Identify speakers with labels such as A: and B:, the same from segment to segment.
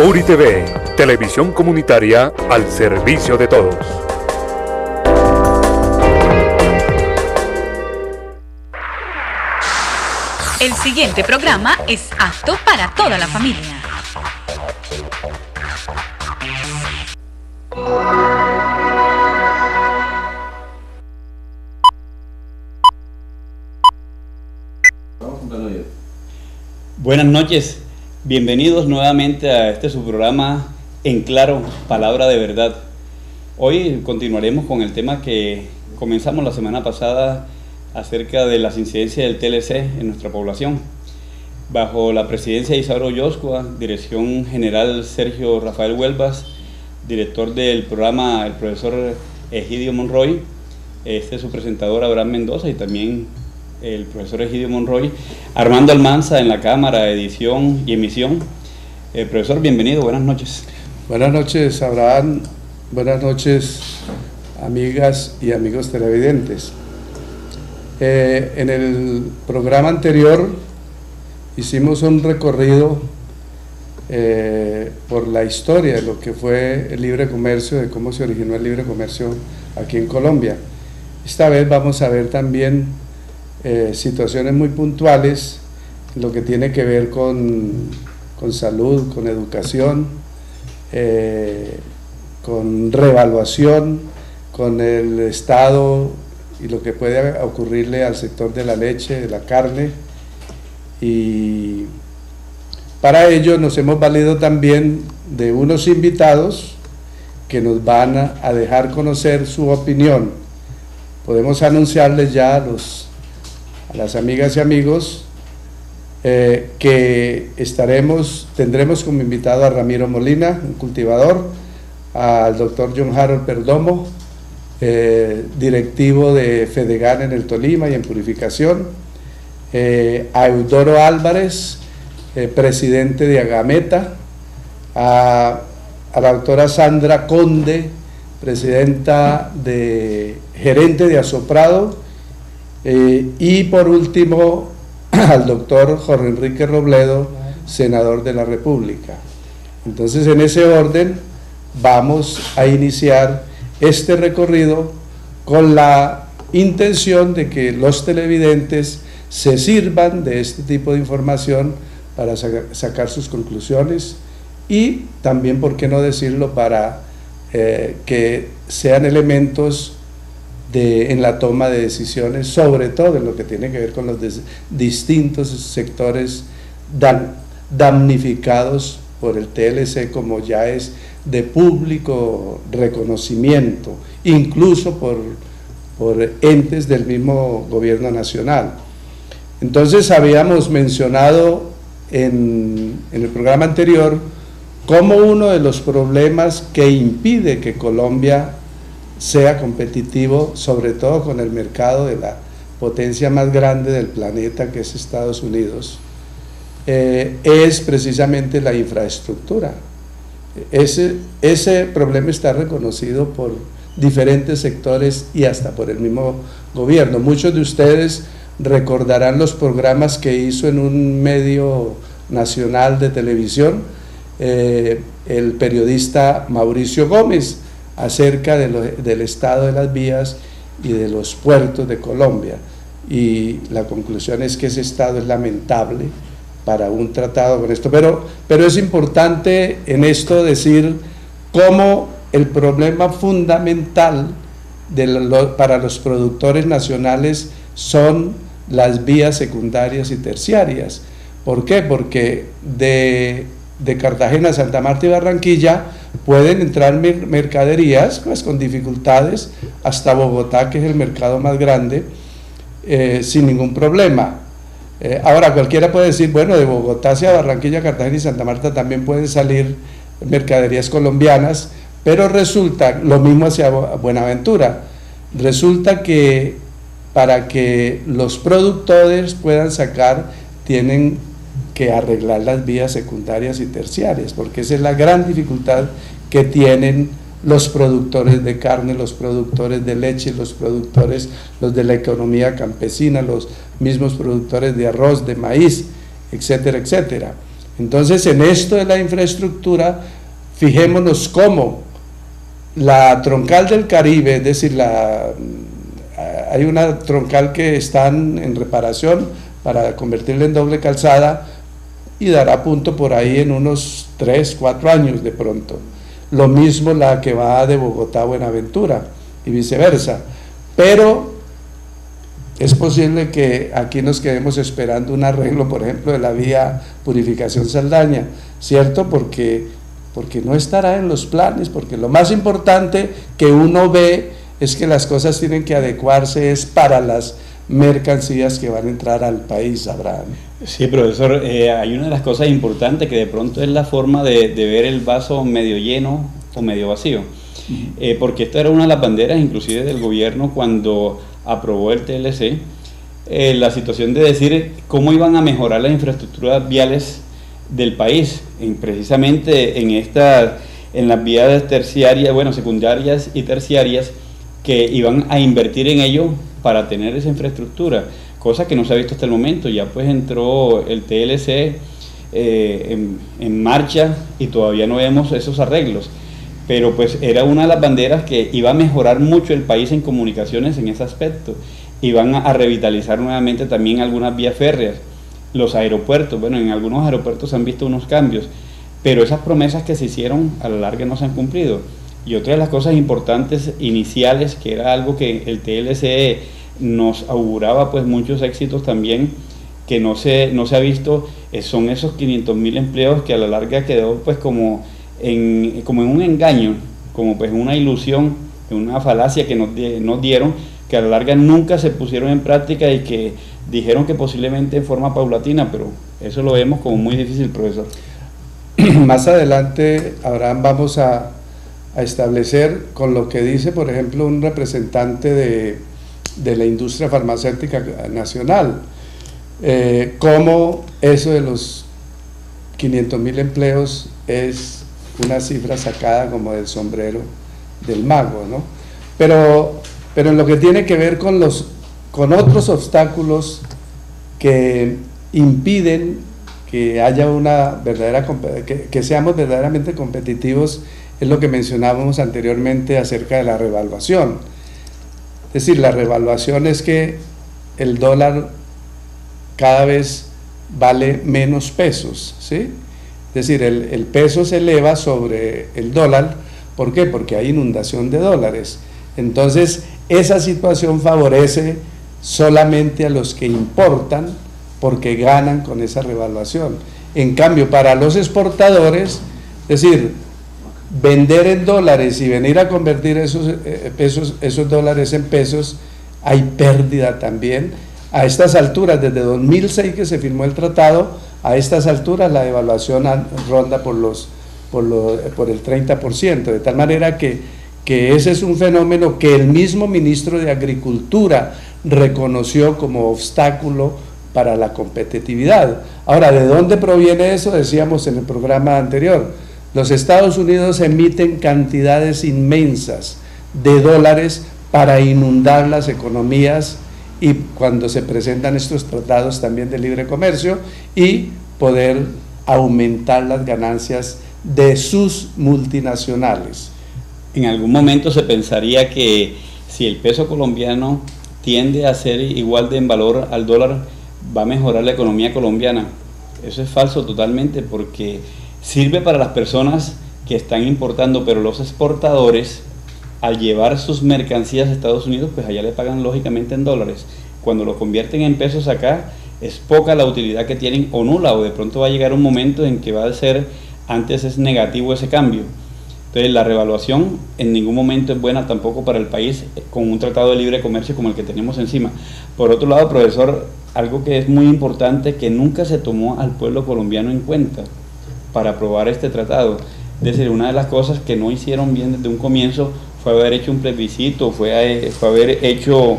A: URI TV, televisión comunitaria al servicio de todos.
B: El siguiente programa es apto para toda la familia.
C: Buenas noches, bienvenidos nuevamente a este su programa En Claro, Palabra de Verdad. Hoy continuaremos con el tema que comenzamos la semana pasada acerca de las incidencias del TLC en nuestra población. Bajo la presidencia de Isauro Yoscua, dirección general Sergio Rafael Huelvas, director del programa el profesor Egidio Monroy, su presentador Abraham Mendoza y también el profesor Egidio Monroy, Armando Almanza en la cámara, edición y emisión. Profesor, bienvenido, buenas noches.
D: Buenas noches, Abraham. Buenas noches, amigas y amigos televidentes. En el programa anterior hicimos un recorrido por la historia de lo que fue el libre comercio, de cómo se originó el libre comercio aquí en Colombia. Esta vez vamos a ver también situaciones muy puntuales, lo que tiene que ver con salud, con educación, con reevaluación, con el Estado y lo que puede ocurrirle al sector de la leche, de la carne. Y para ello nos hemos valido también de unos invitados que nos van a dejar conocer su opinión. Podemos anunciarles ya a las amigas y amigos que tendremos como invitado a Ramiro Molina, un cultivador, al doctor John Harold Perdomo, directivo de Fedegan en el Tolima y en purificación, a Eudoro Álvarez, presidente de Agameta, a la doctora Sandra Conde, gerente de Asoprado, y por último al doctor Jorge Enrique Robledo, senador de la República. Entonces, en ese orden vamos a iniciar este recorrido con la intención de que los televidentes se sirvan de este tipo de información para sacar sus conclusiones y también, por qué no decirlo, para que sean elementos en la toma de decisiones, sobre todo en lo que tiene que ver con los distintos sectores damnificados por el TLC, como ya es de público reconocimiento, incluso por entes del mismo gobierno nacional. Entonces, habíamos mencionado en el programa anterior como uno de los problemas que impide que Colombia sea competitivo, sobre todo con el mercado de la potencia más grande del planeta, que es Estados Unidos, es precisamente la infraestructura. Ese problema está reconocido por diferentes sectores y hasta por el mismo gobierno. Muchos de ustedes recordarán los programas que hizo en un medio nacional de televisión el periodista Mauricio Gómez acerca del estado de las vías y de los puertos de Colombia, y la conclusión es que ese estado es lamentable para un tratado con esto, pero es importante en esto decir cómo el problema fundamental para los productores nacionales son las vías secundarias y terciarias. ¿Por qué? Porque de Cartagena, Santa Marta y Barranquilla pueden entrar mercaderías pues con dificultades hasta Bogotá, que es el mercado más grande, sin ningún problema. Ahora cualquiera puede decir, bueno, de Bogotá hacia Barranquilla, Cartagena y Santa Marta también pueden salir mercaderías colombianas, pero resulta, lo mismo hacia Buenaventura, resulta que para que los productores puedan sacar, tienen que arreglar las vías secundarias y terciarias, porque esa es la gran dificultad que tienen los productores de carne, los productores de leche, los de la economía campesina, los mismos productores de arroz, de maíz, etcétera, etcétera. Entonces, en esto de la infraestructura, fijémonos cómo la troncal del Caribe, es decir, hay una troncal que está en reparación para convertirla en doble calzada y dará punto por ahí en unos 3, 4 años de pronto. Lo mismo la que va de Bogotá a Buenaventura y viceversa. Pero es posible que aquí nos quedemos esperando un arreglo, por ejemplo, de la vía Purificación Saldaña, ¿cierto? Porque no estará en los planes, porque lo más importante que uno ve es que las cosas tienen que adecuarse es para las mercancías que van a entrar al país, Abraham.
C: Sí, profesor, hay una de las cosas importantes que de pronto es la forma de ver el vaso medio lleno o medio vacío, porque esta era una de las banderas inclusive del gobierno cuando aprobó el TLC, la situación de decir cómo iban a mejorar las infraestructuras viales del país, precisamente en las vías terciarias, bueno, secundarias y terciarias, que iban a invertir en ello para tener esa infraestructura, cosa que no se ha visto hasta el momento. Ya pues entró el TLC en marcha y todavía no vemos esos arreglos, pero pues era una de las banderas que iba a mejorar mucho el país en comunicaciones en ese aspecto. Iban a revitalizar nuevamente también algunas vías férreas, los aeropuertos. Bueno, en algunos aeropuertos se han visto unos cambios, pero esas promesas que se hicieron a la larga no se han cumplido. Y otra de las cosas importantes iniciales, que era algo que el TLC nos auguraba pues muchos éxitos también, que no se ha visto, son esos 500.000 empleos que a la larga quedó pues como en un engaño, como pues una ilusión, una falacia que nos dieron, que a la larga nunca se pusieron en práctica y que dijeron que posiblemente en forma paulatina, pero eso lo vemos como muy difícil, profesor.
D: Más adelante, Abraham, vamos a establecer con lo que dice, por ejemplo, un representante de la industria farmacéutica nacional, cómo eso de los 500.000 empleos es una cifra sacada como del sombrero del mago, ¿no? Pero en lo que tiene que ver con otros obstáculos que impiden que haya una verdadera, que seamos verdaderamente competitivos, es lo que mencionábamos anteriormente acerca de la revaluación. Es decir, la revaluación es que el dólar cada vez vale menos pesos, ¿sí? Es decir, el peso se eleva sobre el dólar. ¿Por qué? Porque hay inundación de dólares. Entonces, esa situación favorece solamente a los que importan porque ganan con esa revaluación. En cambio, para los exportadores, es decir, vender en dólares y venir a convertir esos dólares en pesos, hay pérdida también. A estas alturas, desde 2006 que se firmó el tratado, a estas alturas la devaluación ronda por el 30%, de tal manera que ese es un fenómeno que el mismo ministro de Agricultura reconoció como obstáculo para la competitividad. Ahora, ¿de dónde proviene eso? Decíamos en el programa anterior, los Estados Unidos emiten cantidades inmensas de dólares para inundar las economías y cuando se presentan estos tratados también de libre comercio y poder aumentar las ganancias de sus multinacionales.
C: En algún momento se pensaría que si el peso colombiano tiende a ser igual de en valor al dólar, va a mejorar la economía colombiana. Eso es falso totalmente, porque sirve para las personas que están importando, pero los exportadores, al llevar sus mercancías a Estados Unidos, pues allá le pagan lógicamente en dólares. Cuando lo convierten en pesos acá, es poca la utilidad que tienen o nula, o de pronto va a llegar un momento en que va a ser, antes es negativo ese cambio. Entonces la revaluación en ningún momento es buena tampoco para el país con un tratado de libre comercio como el que tenemos encima. Por otro lado, profesor, algo que es muy importante, que nunca se tomó al pueblo colombiano en cuenta para aprobar este tratado. Es decir, una de las cosas que no hicieron bien desde un comienzo fue haber hecho un plebiscito, fue haber hecho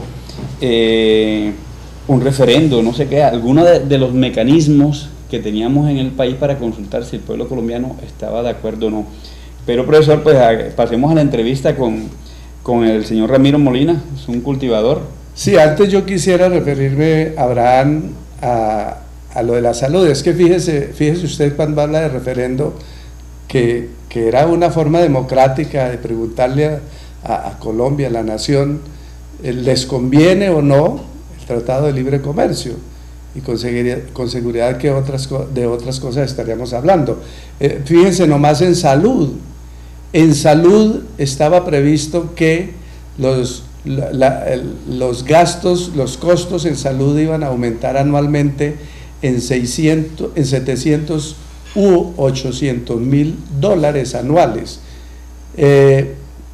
C: un referendo, no sé qué, alguno de los mecanismos que teníamos en el país para consultar si el pueblo colombiano estaba de acuerdo o no. Pero profesor, pues pasemos a la entrevista con el señor Ramiro Molina, es un cultivador.
D: Sí, antes yo quisiera referirme, Abraham, a a lo de la salud, es que fíjese usted cuando habla de referendo, que era una forma democrática de preguntarle a Colombia, a la nación, ¿les conviene o no el Tratado de Libre Comercio? Y con seguridad que de otras cosas estaríamos hablando. Fíjense nomás en salud. En salud estaba previsto que los gastos, los costos en salud iban a aumentar anualmente en 700 u 800 mil dólares anuales.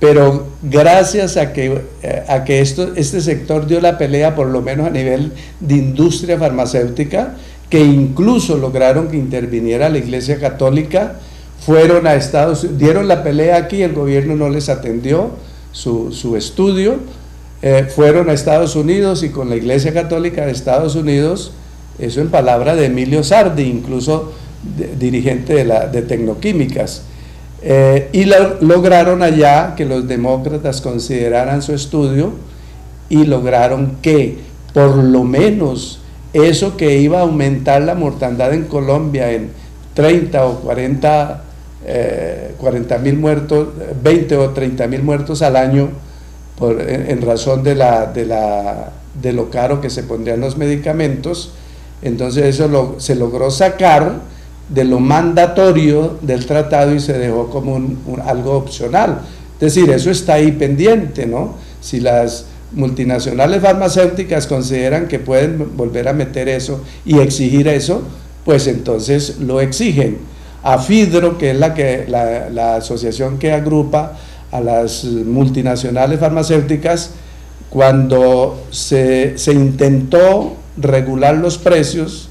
D: Pero gracias a que este sector dio la pelea, por lo menos a nivel de industria farmacéutica, que incluso lograron que interviniera la Iglesia Católica, fueron a Estados Unidos, dieron la pelea aquí, el gobierno no les atendió su estudio, fueron a Estados Unidos y con la Iglesia Católica de Estados Unidos, eso en palabra de Emilio Sardi, incluso dirigente de Tecnoquímicas, y lograron allá que los demócratas consideraran su estudio y lograron que por lo menos eso que iba a aumentar la mortandad en Colombia en 30 o 40 mil muertos, 20 o 30 mil muertos al año en razón de lo caro que se pondrían los medicamentos. Entonces eso se logró sacar de lo mandatorio del tratado y se dejó como algo opcional. Es decir, eso está ahí pendiente, ¿no? Si las multinacionales farmacéuticas consideran que pueden volver a meter eso y exigir eso, pues entonces lo exigen. AFIDRO, que es la asociación que agrupa a las multinacionales farmacéuticas, cuando se intentó regular los precios,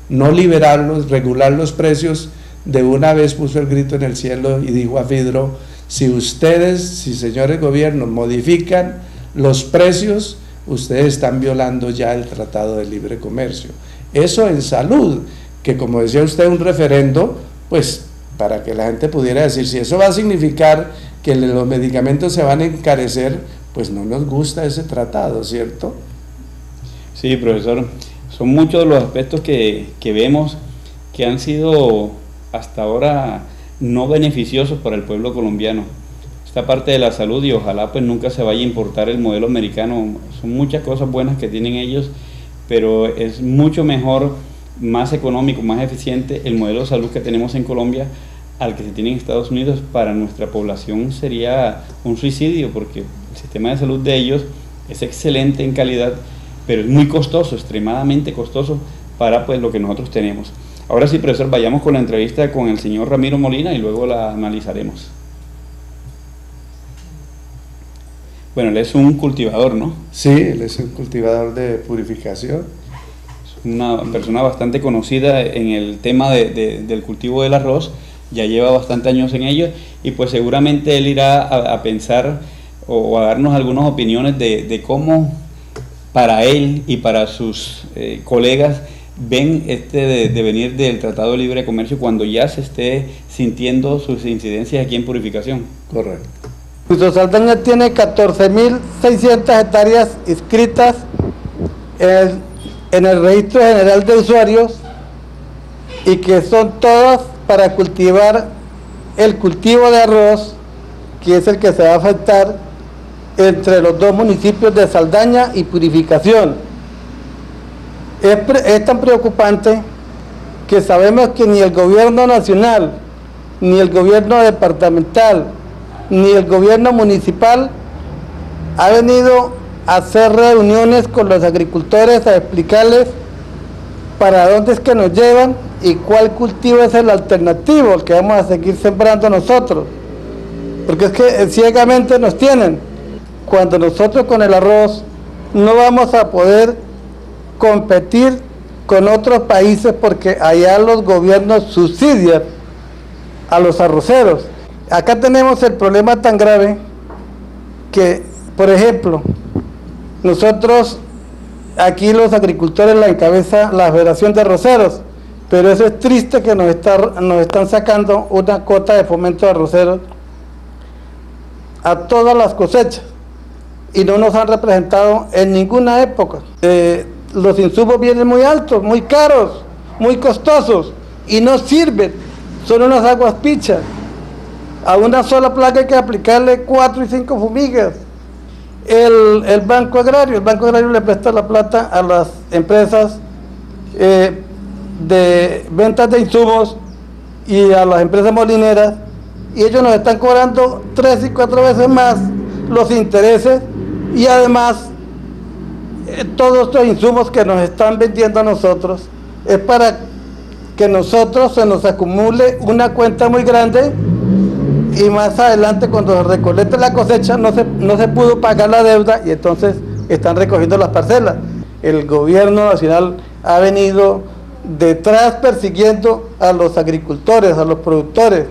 D: no liberarlos, regular los precios, de una vez puso el grito en el cielo y dijo a AFIDRO: si señores gobiernos modifican los precios, ustedes están violando ya el Tratado de Libre Comercio. Eso en salud, que como decía usted, un referendo, pues para que la gente pudiera decir, si eso va a significar que los medicamentos se van a encarecer, pues no nos gusta ese tratado, ¿cierto?
C: Sí, profesor. Son muchos de los aspectos que vemos que han sido hasta ahora no beneficiosos para el pueblo colombiano. Esta parte de la salud, y ojalá pues nunca se vaya a importar el modelo americano. Son muchas cosas buenas que tienen ellos, pero es mucho mejor, más económico, más eficiente el modelo de salud que tenemos en Colombia al que se tiene en Estados Unidos. Para nuestra población sería un suicidio, porque el sistema de salud de ellos es excelente en calidad, pero es muy costoso, extremadamente costoso para pues lo que nosotros tenemos. Ahora sí, profesor, vayamos con la entrevista con el señor Ramiro Molina y luego la analizaremos. Bueno, él es un cultivador, ¿no?
D: Sí, él es un cultivador de purificación.
C: Es una persona bastante conocida en el tema del cultivo del arroz, ya lleva bastante años en ello, y pues seguramente él irá a pensar o a darnos algunas opiniones de cómo para él y para sus colegas ven de venir del Tratado de Libre Comercio cuando ya se esté sintiendo sus incidencias aquí en purificación.
D: Correcto.
E: Nuestro Saldaña tiene 14.600 hectáreas inscritas en el Registro General de Usuarios, y que son todas para cultivar el cultivo de arroz, que es el que se va a afectar entre los dos municipios de Saldaña y Purificación. Es tan preocupante que sabemos que ni el gobierno nacional, ni el gobierno departamental, ni el gobierno municipal ha venido a hacer reuniones con los agricultores a explicarles para dónde es que nos llevan y cuál cultivo es el alternativo, el que vamos a seguir sembrando nosotros, porque es que ciegamente nos tienen. Cuando nosotros con el arroz no vamos a poder competir con otros países, porque allá los gobiernos subsidian a los arroceros. Acá tenemos el problema tan grave que, por ejemplo, nosotros aquí los agricultores la encabeza la Federación de Arroceros, pero eso es triste que nos están sacando una cuota de fomento de arroceros a todas las cosechas y no nos han representado en ninguna época. Los insumos vienen muy altos, muy caros, muy costosos y no sirven, son unas aguas pichas. A una sola plaga hay que aplicarle 4 y 5 fumigas. El Banco Agrario le presta la plata a las empresas de ventas de insumos y a las empresas molineras, y ellos nos están cobrando 3 y 4 veces más los intereses, y además todos estos insumos que nos están vendiendo a nosotros es para que nosotros se nos acumule una cuenta muy grande, y más adelante cuando se recolecte la cosecha no se pudo pagar la deuda, y entonces están recogiendo las parcelas. El gobierno nacional ha venido detrás persiguiendo a los agricultores, a los productores.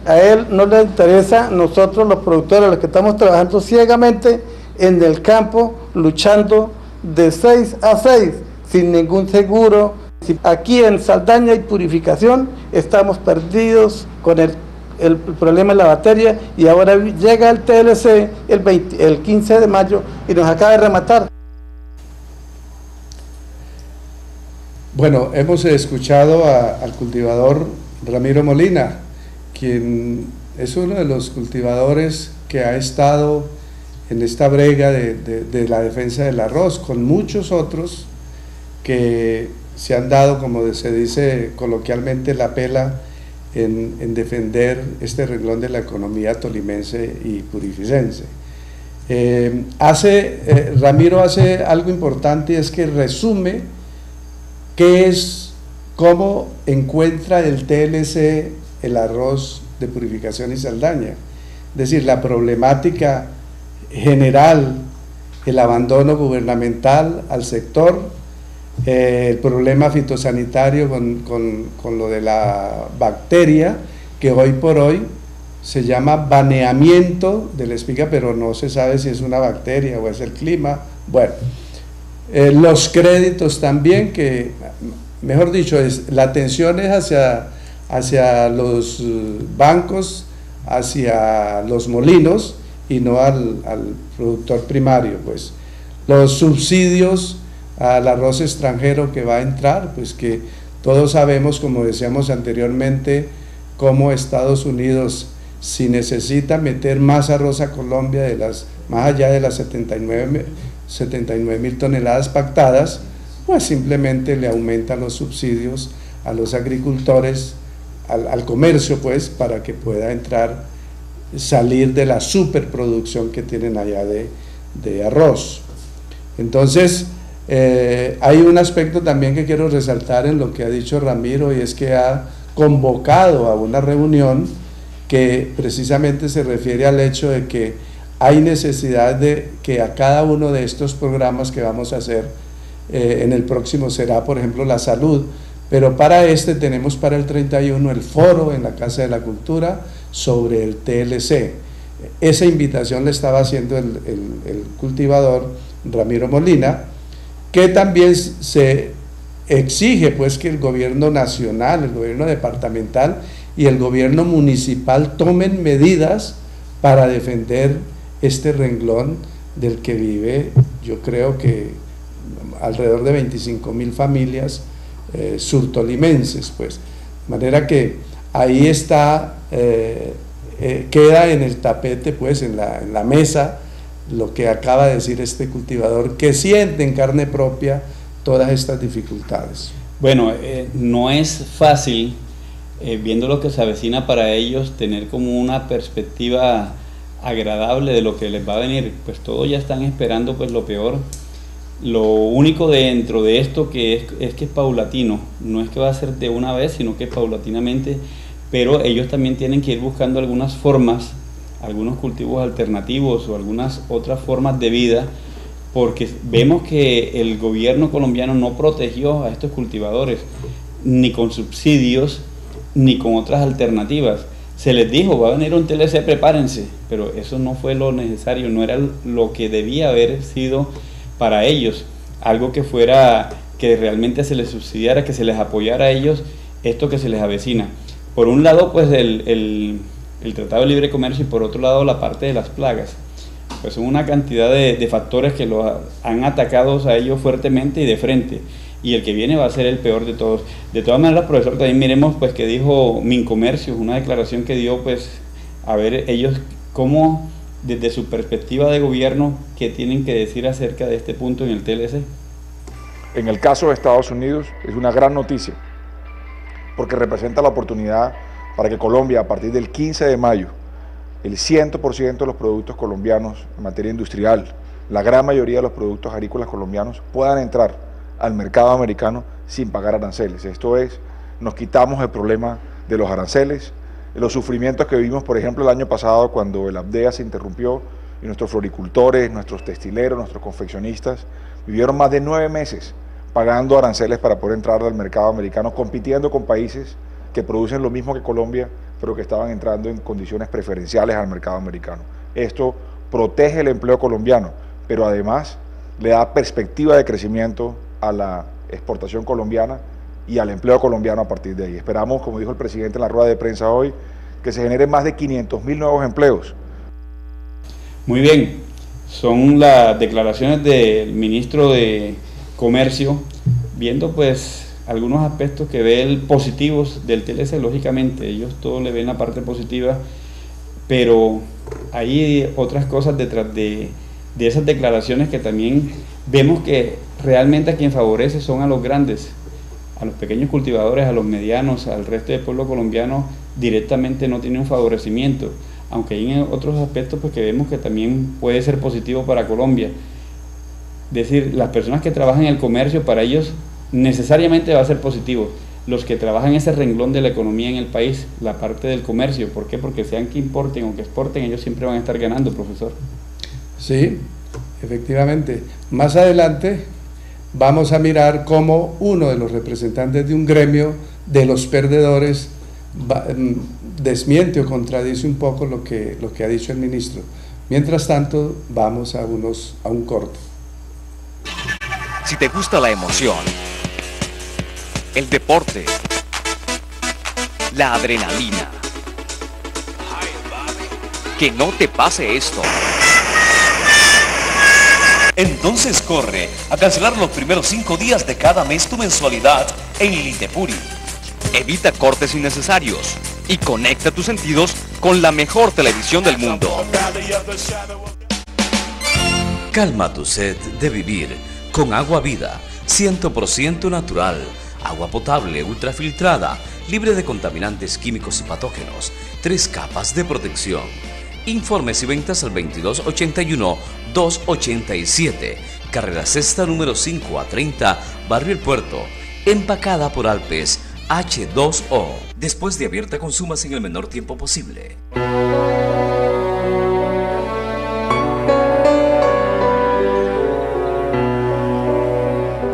E: A él no le interesa, nosotros los productores, los que estamos trabajando ciegamente en el campo, luchando de 6 a 6, sin ningún seguro. Aquí en Saldaña y Purificación estamos perdidos con el problema de la batería, y ahora llega el TLC el 15 de mayo y nos acaba de rematar.
D: Bueno, hemos escuchado al cultivador Ramiro Molina, quien es uno de los cultivadores que ha estado en esta brega de la defensa del arroz, con muchos otros que se han dado, como se dice coloquialmente, la pela en defender este renglón de la economía tolimense y purificense. Ramiro hace algo importante, y es que resume cómo encuentra el TLC el arroz de Purificación y Saldaña. Es decir, la problemática general, el abandono gubernamental al sector, el problema fitosanitario con lo de la bacteria, que hoy por hoy se llama baneamiento de la espiga, pero no se sabe si es una bacteria o es el clima. Bueno, los créditos también, que mejor dicho, la atención es hacia los bancos, hacia los molinos, y no al productor primario. Pues los subsidios al arroz extranjero que va a entrar, pues que todos sabemos, como decíamos anteriormente, cómo Estados Unidos, si necesita meter más arroz a Colombia, más allá de las 79.000 toneladas pactadas, pues simplemente le aumenta los subsidios a los agricultores, al comercio, pues, para que pueda salir de la superproducción que tienen allá de arroz. Entonces, hay un aspecto también que quiero resaltar en lo que ha dicho Ramiro, y es que ha convocado a una reunión que precisamente se refiere al hecho de que hay necesidad de que a cada uno de estos programas que vamos a hacer, en el próximo será, por ejemplo, la salud, pero para tenemos para el 31 el foro en la Casa de la Cultura sobre el TLC. Esa invitación le estaba haciendo el cultivador Ramiro Molina, que también se exige, pues, que el gobierno nacional, el gobierno departamental y el gobierno municipal tomen medidas para defender este renglón del que vive, yo creo que alrededor de 25.000 familias surtolimenses, pues, de manera que ahí está, queda en el tapete, pues, en la mesa, lo que acaba de decir este cultivador, que siente en carne propia todas estas dificultades.
C: Bueno, no es fácil, viendo lo que se avecina para ellos, tener como una perspectiva agradable de lo que les va a venir. Pues todos ya están esperando, pues, lo peor. Lo único dentro de esto es que es paulatino, no es que va a ser de una vez, sino que es paulatinamente, pero ellos también tienen que ir buscando algunas formas, algunos cultivos alternativos o algunas otras formas de vida, porque vemos que el gobierno colombiano no protegió a estos cultivadores, ni con subsidios, ni con otras alternativas. Se les dijo, va a venir un TLC, prepárense, pero eso no fue lo necesario, no era lo que debía haber sido para ellos, algo que fuera, que realmente se les subsidiara, que se les apoyara a ellos esto que se les avecina. Por un lado, pues, el Tratado de Libre Comercio, y por otro lado la parte de las plagas. Pues son una cantidad de factores que los han atacado a ellos fuertemente y de frente. y el que viene va a ser el peor de todos. De todas maneras, profesor, también miremos pues que dijo Mincomercio, una declaración que dio, pues a ver ellos cómo desde su perspectiva de gobierno, qué tienen que decir acerca de este punto en el TLC.
F: En el caso de Estados Unidos es una gran noticia porque representa la oportunidad para que Colombia, a partir del 15 de mayo, el 100% de los productos colombianos en materia industrial, la gran mayoría de los productos agrícolas colombianos puedan entrar al mercado americano sin pagar aranceles. Esto es, nos quitamos el problema de los aranceles, los sufrimientos que vimos, por ejemplo, el año pasado cuando el APDEA se interrumpió y nuestros floricultores, nuestros textileros, nuestros confeccionistas vivieron más de 9 meses pagando aranceles para poder entrar al mercado americano, compitiendo con países que producen lo mismo que Colombia, pero que estaban entrando en condiciones preferenciales al mercado americano. Esto protege el empleo colombiano, pero además le da perspectiva de crecimiento a la exportación colombiana y al empleo colombiano a partir de ahí. Esperamos, como dijo el presidente en la rueda de prensa hoy, que se generen más de 500.000 nuevos empleos.
C: Muy bien, son las declaraciones del ministro de Comercio, viendo pues algunos aspectos que ven positivos del TLC. Lógicamente, ellos todos le ven la parte positiva, pero hay otras cosas detrás de esas declaraciones que también vemos que realmente a quien favorece son a los grandes, a los pequeños cultivadores, a los medianos, al resto del pueblo colombiano directamente no tiene un favorecimiento, aunque hay otros aspectos pues que vemos que también puede ser positivo para Colombia. Es decir, las personas que trabajan en el comercio, para ellos necesariamente va a ser positivo. Los que trabajan ese renglón de la economía en el país, la parte del comercio, ¿por qué? Porque sean que importen o que exporten, ellos siempre van a estar ganando, profesor.
D: Sí, efectivamente. Más adelante vamos a mirar cómo uno de los representantes de un gremio de los perdedores desmiente o contradice un poco lo que ha dicho el ministro. Mientras tanto, vamos a un corte.
G: Si te gusta la emoción, el deporte, la adrenalina, que no te pase esto.
H: Entonces corre a cancelar los primeros 5 días de cada mes tu mensualidad en Litepuri.
G: Evita cortes innecesarios y conecta tus sentidos con la mejor televisión del mundo.
I: Calma tu sed de vivir con Agua Vida, 100% natural, agua potable ultrafiltrada, libre de contaminantes químicos y patógenos, 3 capas de protección. Informes y ventas al 2281-287, carrera sexta número 5 a 30, Barrio El Puerto, empacada por Alpes H2O. Después de abierta, consumas en el menor tiempo posible.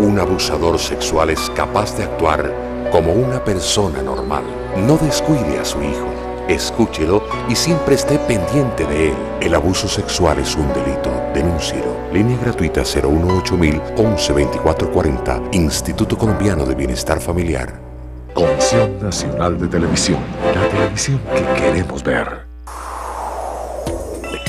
J: Un abusador sexual es capaz de actuar como una persona normal. No descuide a su hijo. Escúchelo y siempre esté pendiente de él. El abuso sexual es un delito. Denúncielo. Línea gratuita 018 11 2440. Instituto Colombiano de Bienestar Familiar.
A: Comisión Nacional de Televisión. La televisión que queremos ver.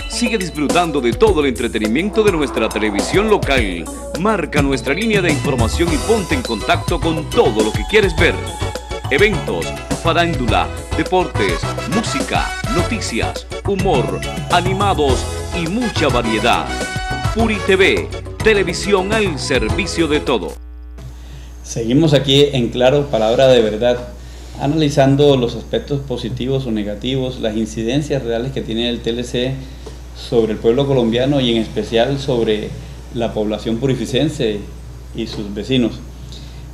G: Sigue disfrutando de todo el entretenimiento de nuestra televisión local. Marca nuestra línea de información y ponte en contacto con todo lo que quieres ver. Eventos, farándula, deportes, música, noticias, humor, animados y mucha variedad. Puri TV, televisión al servicio de todo.
C: Seguimos aquí en Claro, Palabra de Verdad, analizando los aspectos positivos o negativos, las incidencias reales que tiene el TLC sobre el pueblo colombiano y en especial sobre la población purificense y sus vecinos.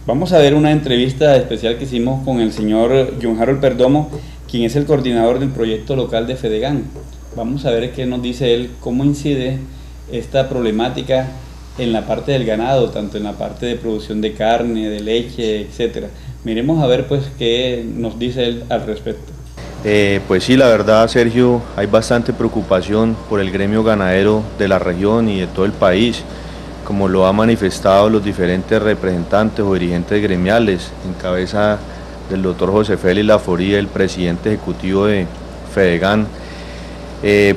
C: Vamos a ver una entrevista especial que hicimos con el señor John Harold Perdomo, quien es el coordinador del proyecto local de Fedegan. Vamos a ver qué nos dice él, cómo incide esta problemática en la parte del ganado, tanto en la parte de producción de carne, de leche, etcétera. Miremos a ver pues qué nos dice él al respecto.
K: Pues sí, la verdad, Sergio, hay bastante preocupación por el gremio ganadero de la región y de todo el país, como lo han manifestado los diferentes representantes o dirigentes gremiales, en cabeza del doctor José Félix Laforía, el presidente ejecutivo de Fedegan.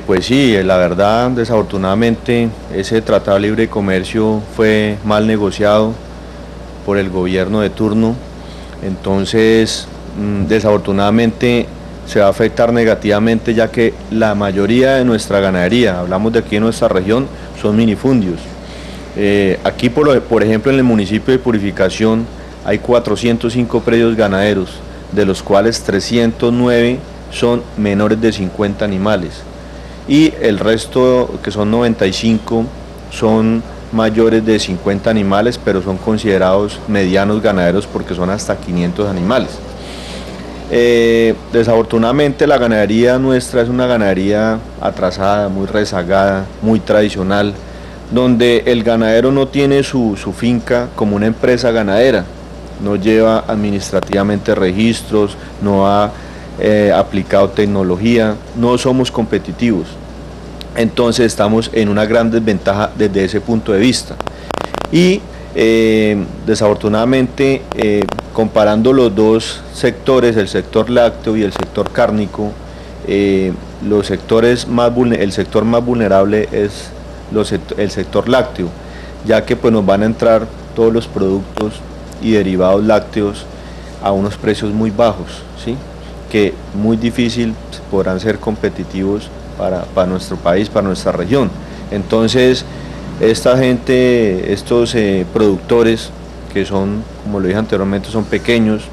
K: Pues sí, la verdad, desafortunadamente, ese tratado de libre comercio fue mal negociado por el gobierno de turno. Entonces, desafortunadamente se va a afectar negativamente, ya que la mayoría de nuestra ganadería, hablamos de aquí en nuestra región, son minifundios. Aquí, por ejemplo, en el municipio de Purificación hay 405 predios ganaderos, de los cuales 309 son menores de 50 animales, y el resto, que son 95, son mayores de 50 animales, pero son considerados medianos ganaderos porque son hasta 500 animales. Desafortunadamente la ganadería nuestra es una ganadería atrasada, muy rezagada, muy tradicional, donde el ganadero no tiene su finca como una empresa ganadera, no lleva administrativamente registros, no ha aplicado tecnología, no somos competitivos. Entonces estamos en una gran desventaja desde ese punto de vista. Y desafortunadamente, comparando los dos sectores, el sector lácteo y el sector cárnico, el sector más vulnerable es el sector lácteo, ya que pues nos van a entrar todos los productos y derivados lácteos a unos precios muy bajos, ¿sí? Que muy difícil podrán ser competitivos para nuestro país, para nuestra región. Entonces, esta gente, estos productores, que son, como lo dije anteriormente, son pequeños,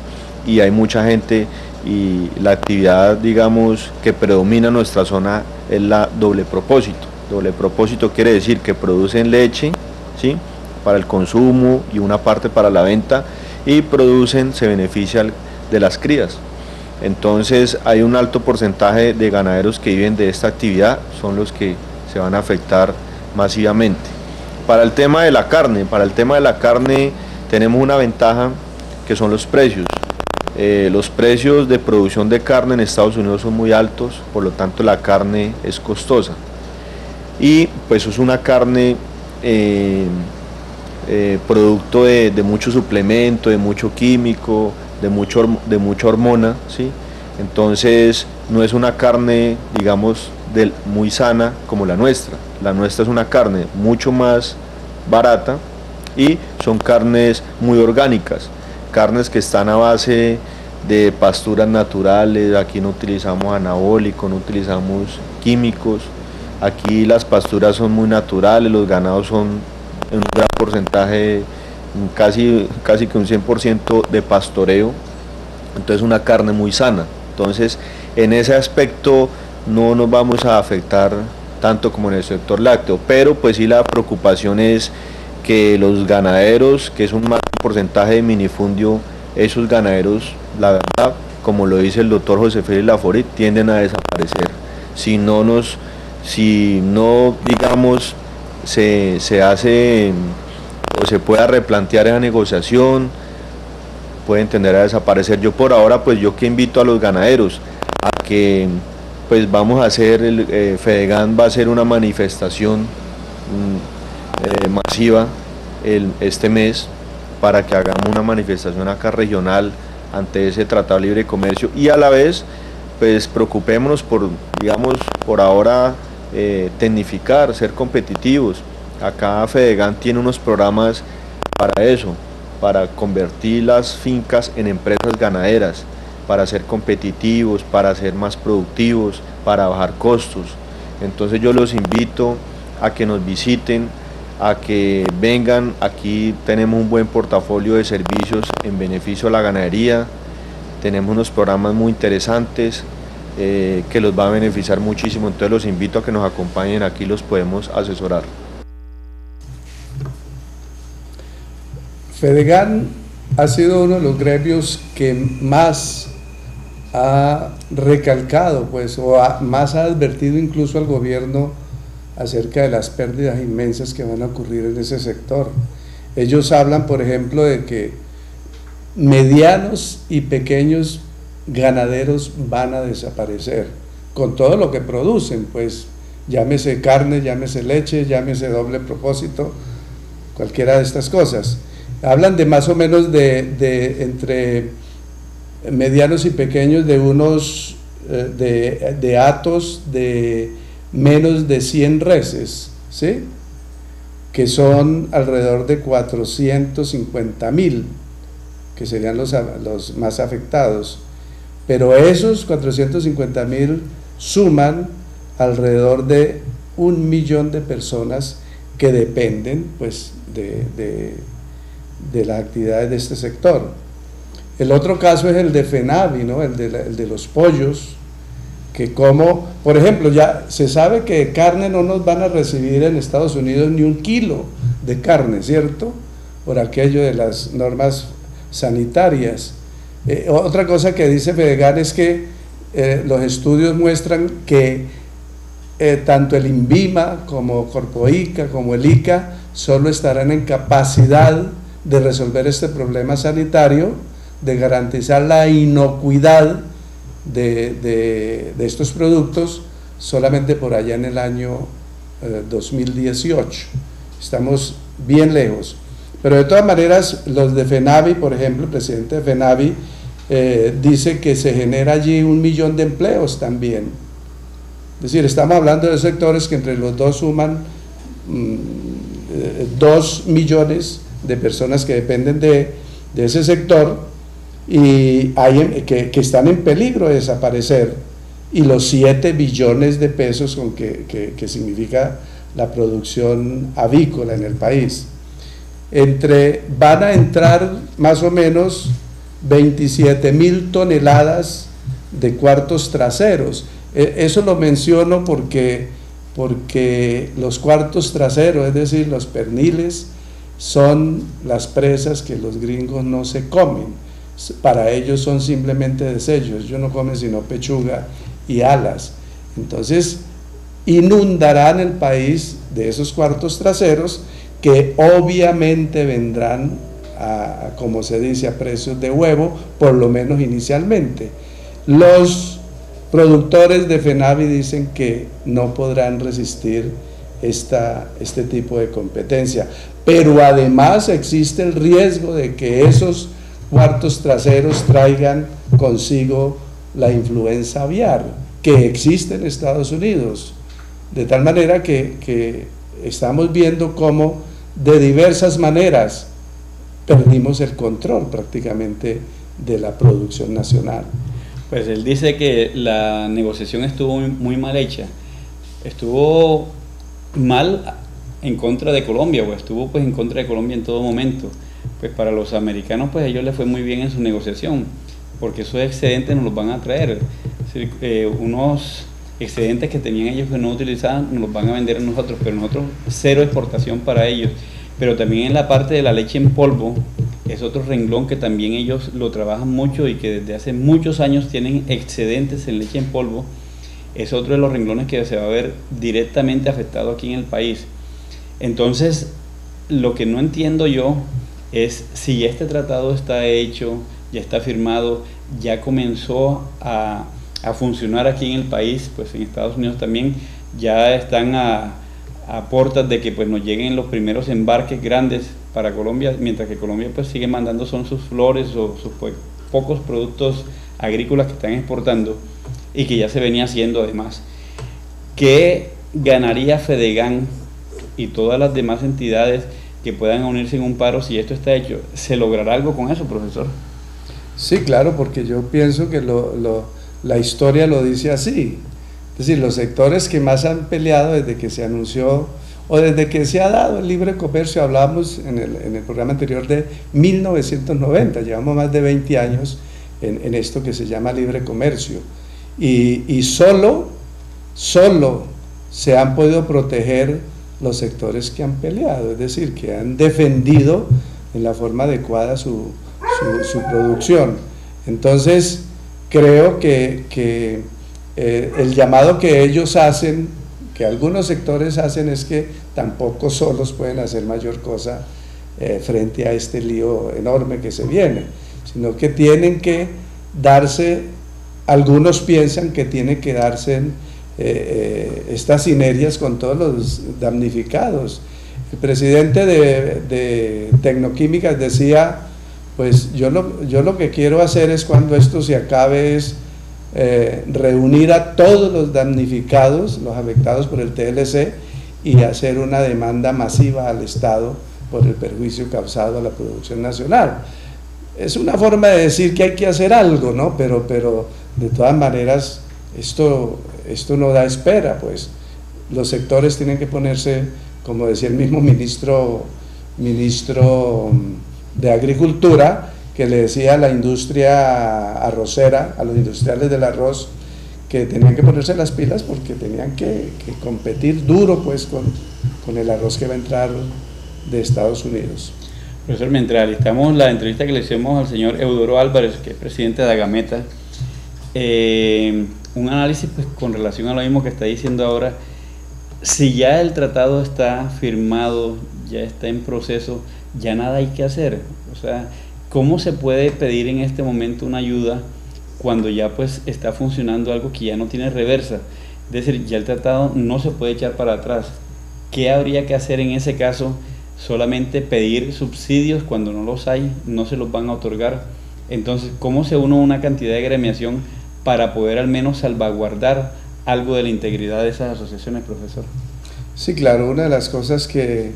K: y hay mucha gente, y la actividad, digamos, que predomina en nuestra zona es la doble propósito. Doble propósito quiere decir que producen leche, ¿sí?, para el consumo y una parte para la venta, y se benefician de las crías. Entonces hay un alto porcentaje de ganaderos que viven de esta actividad, son los que se van a afectar masivamente. Para el tema de la carne, tenemos una ventaja, que son los precios. Los precios de producción de carne en Estados Unidos son muy altos, por lo tanto la carne es costosa. Y pues es una carne producto de mucho suplemento, de mucho químico, de mucha hormona, ¿sí? Entonces no es una carne, digamos, muy sana como la nuestra. La nuestra es una carne mucho más barata, y son carnes muy orgánicas, carnes que están a base de pasturas naturales. Aquí no utilizamos anabólicos, no utilizamos químicos, aquí las pasturas son muy naturales, los ganados son en un gran porcentaje, casi que un 100% de pastoreo, entonces una carne muy sana. Entonces en ese aspecto no nos vamos a afectar tanto como en el sector lácteo, pero pues sí, la preocupación es que los ganaderos, que es un porcentaje de minifundio, esos ganaderos, la verdad, como lo dice el doctor José Félix Laforet, tienden a desaparecer si no digamos se hace o se pueda replantear esa negociación, pueden tender a desaparecer. Yo por ahora, pues yo que invito a los ganaderos a que pues vamos a hacer, Fedegan va a hacer una manifestación masiva este mes, para que hagamos una manifestación acá regional ante ese Tratado de Libre Comercio, y a la vez pues preocupémonos por, digamos, por ahora tecnificar, ser competitivos. Acá Fedegan tiene unos programas para eso, para convertir las fincas en empresas ganaderas, para ser competitivos, para ser más productivos, para bajar costos. Entonces yo los invito a que nos visiten, a que vengan. Aquí tenemos un buen portafolio de servicios en beneficio a la ganadería, tenemos unos programas muy interesantes que los va a beneficiar muchísimo. Entonces los invito a que nos acompañen, aquí los podemos asesorar.
D: Fedegan ha sido uno de los gremios que más ha recalcado, pues, más ha advertido incluso al gobierno acerca de las pérdidas inmensas que van a ocurrir en ese sector. Ellos hablan, por ejemplo, de que medianos y pequeños ganaderos van a desaparecer con todo lo que producen, pues llámese carne, llámese leche, llámese doble propósito, cualquiera de estas cosas. Hablan de más o menos de entre medianos y pequeños, de unos de hatos de menos de 100 reses, ¿sí? que son alrededor de 450.000, que serían los más afectados, pero esos 450.000 suman alrededor de 1 millón de personas que dependen pues de las actividades de este sector. El otro caso es el de FENAVI, ¿no? el de los pollos, que como, por ejemplo, ya se sabe que carne no nos van a recibir en Estados Unidos ni 1 kilo de carne, ¿cierto? Por aquello de las normas sanitarias. Otra cosa que dice Fedegan es que los estudios muestran que tanto el INVIMA como Corpoica como el ICA solo estarán en capacidad de resolver este problema sanitario, de garantizar la inocuidad de estos productos solamente por allá en el año 2018. Estamos bien lejos. Pero de todas maneras, los de FENAVI, por ejemplo, el presidente de FENAVI dice que se genera allí 1 millón de empleos también. Es decir, estamos hablando de sectores que entre los dos suman 2 millones de personas que dependen de ese sector y que están en peligro de desaparecer, y los 7 billones de pesos con que significa la producción avícola en el país. Van a entrar más o menos 27.000 toneladas de cuartos traseros. Eso lo menciono porque los cuartos traseros, es decir, los perniles, son las presas que los gringos no se comen. Para ellos son simplemente desechos, ellos no comen sino pechuga y alas. Entonces inundarán el país de esos cuartos traseros, que obviamente vendrán como se dice, a precios de huevo, por lo menos inicialmente. Los productores de FENAVI dicen que no podrán resistir este tipo de competencia, pero además existe el riesgo de que esos cuartos traseros traigan consigo la influenza aviar, que existe en Estados Unidos, de tal manera que estamos viendo cómo de diversas maneras perdimos el control prácticamente de la producción nacional.
C: Pues él dice que la negociación estuvo muy mal hecha, estuvo mal en contra de Colombia, o estuvo pues en contra de Colombia en todo momento. Pues para los americanos, pues a ellos les fue muy bien en su negociación, porque esos excedentes nos los van a traer, es decir, unos excedentes que tenían ellos que no utilizaban, nos los van a vender a nosotros, pero nosotros cero exportación para ellos. Pero también en la parte de la leche en polvo, es otro renglón que también ellos lo trabajan mucho y que desde hace muchos años tienen excedentes en leche en polvo. Es otro de los renglones que se va a ver directamente afectado aquí en el país. Entonces, lo que no entiendo yo es si este tratado está hecho, ya está firmado, ya comenzó a funcionar aquí en el país, pues en Estados Unidos también ya están a puertas de que pues nos lleguen los primeros embarques grandes para Colombia, mientras que Colombia pues sigue mandando son sus flores o sus pues, pocos productos agrícolas que están exportando y que ya se venía haciendo además. ¿Qué ganaría Fedegan y todas las demás entidades que puedan unirse en un paro si esto está hecho? ¿Se logrará algo con eso, profesor?
D: Sí, claro, porque yo pienso que la historia lo dice así. Es decir, los sectores que más han peleado desde que se anunció o desde que se ha dado el libre comercio, hablamos en el programa anterior de 1990, llevamos más de 20 años en esto que se llama libre comercio, y solo se han podido proteger los sectores que han peleado, es decir, que han defendido en la forma adecuada su producción. Entonces creo que el llamado que ellos hacen, que algunos sectores hacen, es que tampoco solos pueden hacer mayor cosa frente a este lío enorme que se viene, sino que tienen que darse, algunos piensan que tienen que darse estas sinergias con todos los damnificados. El presidente de Tecnoquímicas decía, pues yo lo que quiero hacer es, cuando esto se acabe, es reunir a todos los damnificados, los afectados por el TLC, y hacer una demanda masiva al Estado por el perjuicio causado a la producción nacional. Es una forma de decir que hay que hacer algo, ¿no? Pero de todas maneras esto no da espera, pues los sectores tienen que ponerse, como decía el mismo ministro de Agricultura, que le decía a la industria arrocera, a los industriales del arroz, que tenían que ponerse las pilas porque tenían que competir duro pues con el arroz que va a entrar de Estados Unidos.
C: Profesor, mientras listamos la entrevista que le hicimos al señor Eudoro Álvarez, que es presidente de Agameta, un análisis pues, con relación a lo mismo que está diciendo ahora. Si ya el tratado está firmado, ya está en proceso, ya nada hay que hacer. O sea, ¿cómo se puede pedir en este momento una ayuda cuando ya pues está funcionando algo que ya no tiene reversa? Es decir, ya el tratado no se puede echar para atrás. ¿Qué habría que hacer en ese caso? Solamente pedir subsidios cuando no los hay, no se los van a otorgar. Entonces, ¿cómo se une una cantidad de gremiación para poder al menos salvaguardar algo de la integridad de esas asociaciones, profesor? Sí, claro, una de las cosas que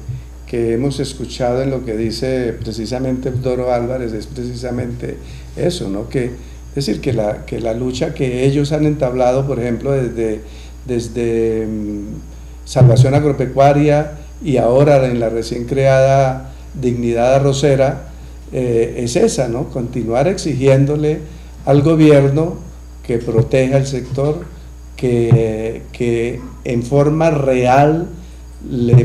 C: hemos escuchado en lo que dice precisamente Eudoro Álvarez es precisamente eso, ¿no? Es decir, que la lucha que ellos han entablado, por ejemplo, desde Salvación Agropecuaria y ahora en la recién creada Dignidad Arrocera, es esa, ¿no? Continuar exigiéndole al gobierno que proteja el sector, que en forma real le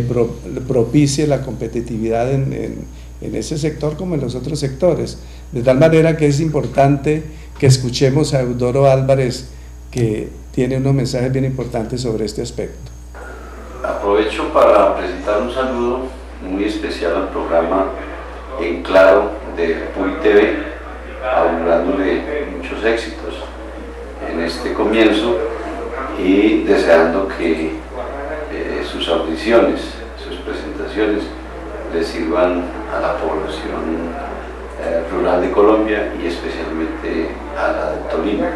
C: propicie la competitividad en ese sector como en los otros sectores. De tal manera que es importante que escuchemos a Eudoro Álvarez, que tiene unos mensajes bien importantes sobre este aspecto.
L: Aprovecho para presentar un saludo muy especial al programa En Claro de PUI TV, augurándole muchos éxitos en este comienzo y deseando que sus audiciones, sus presentaciones le sirvan a la población rural de Colombia y especialmente a la de Tolima.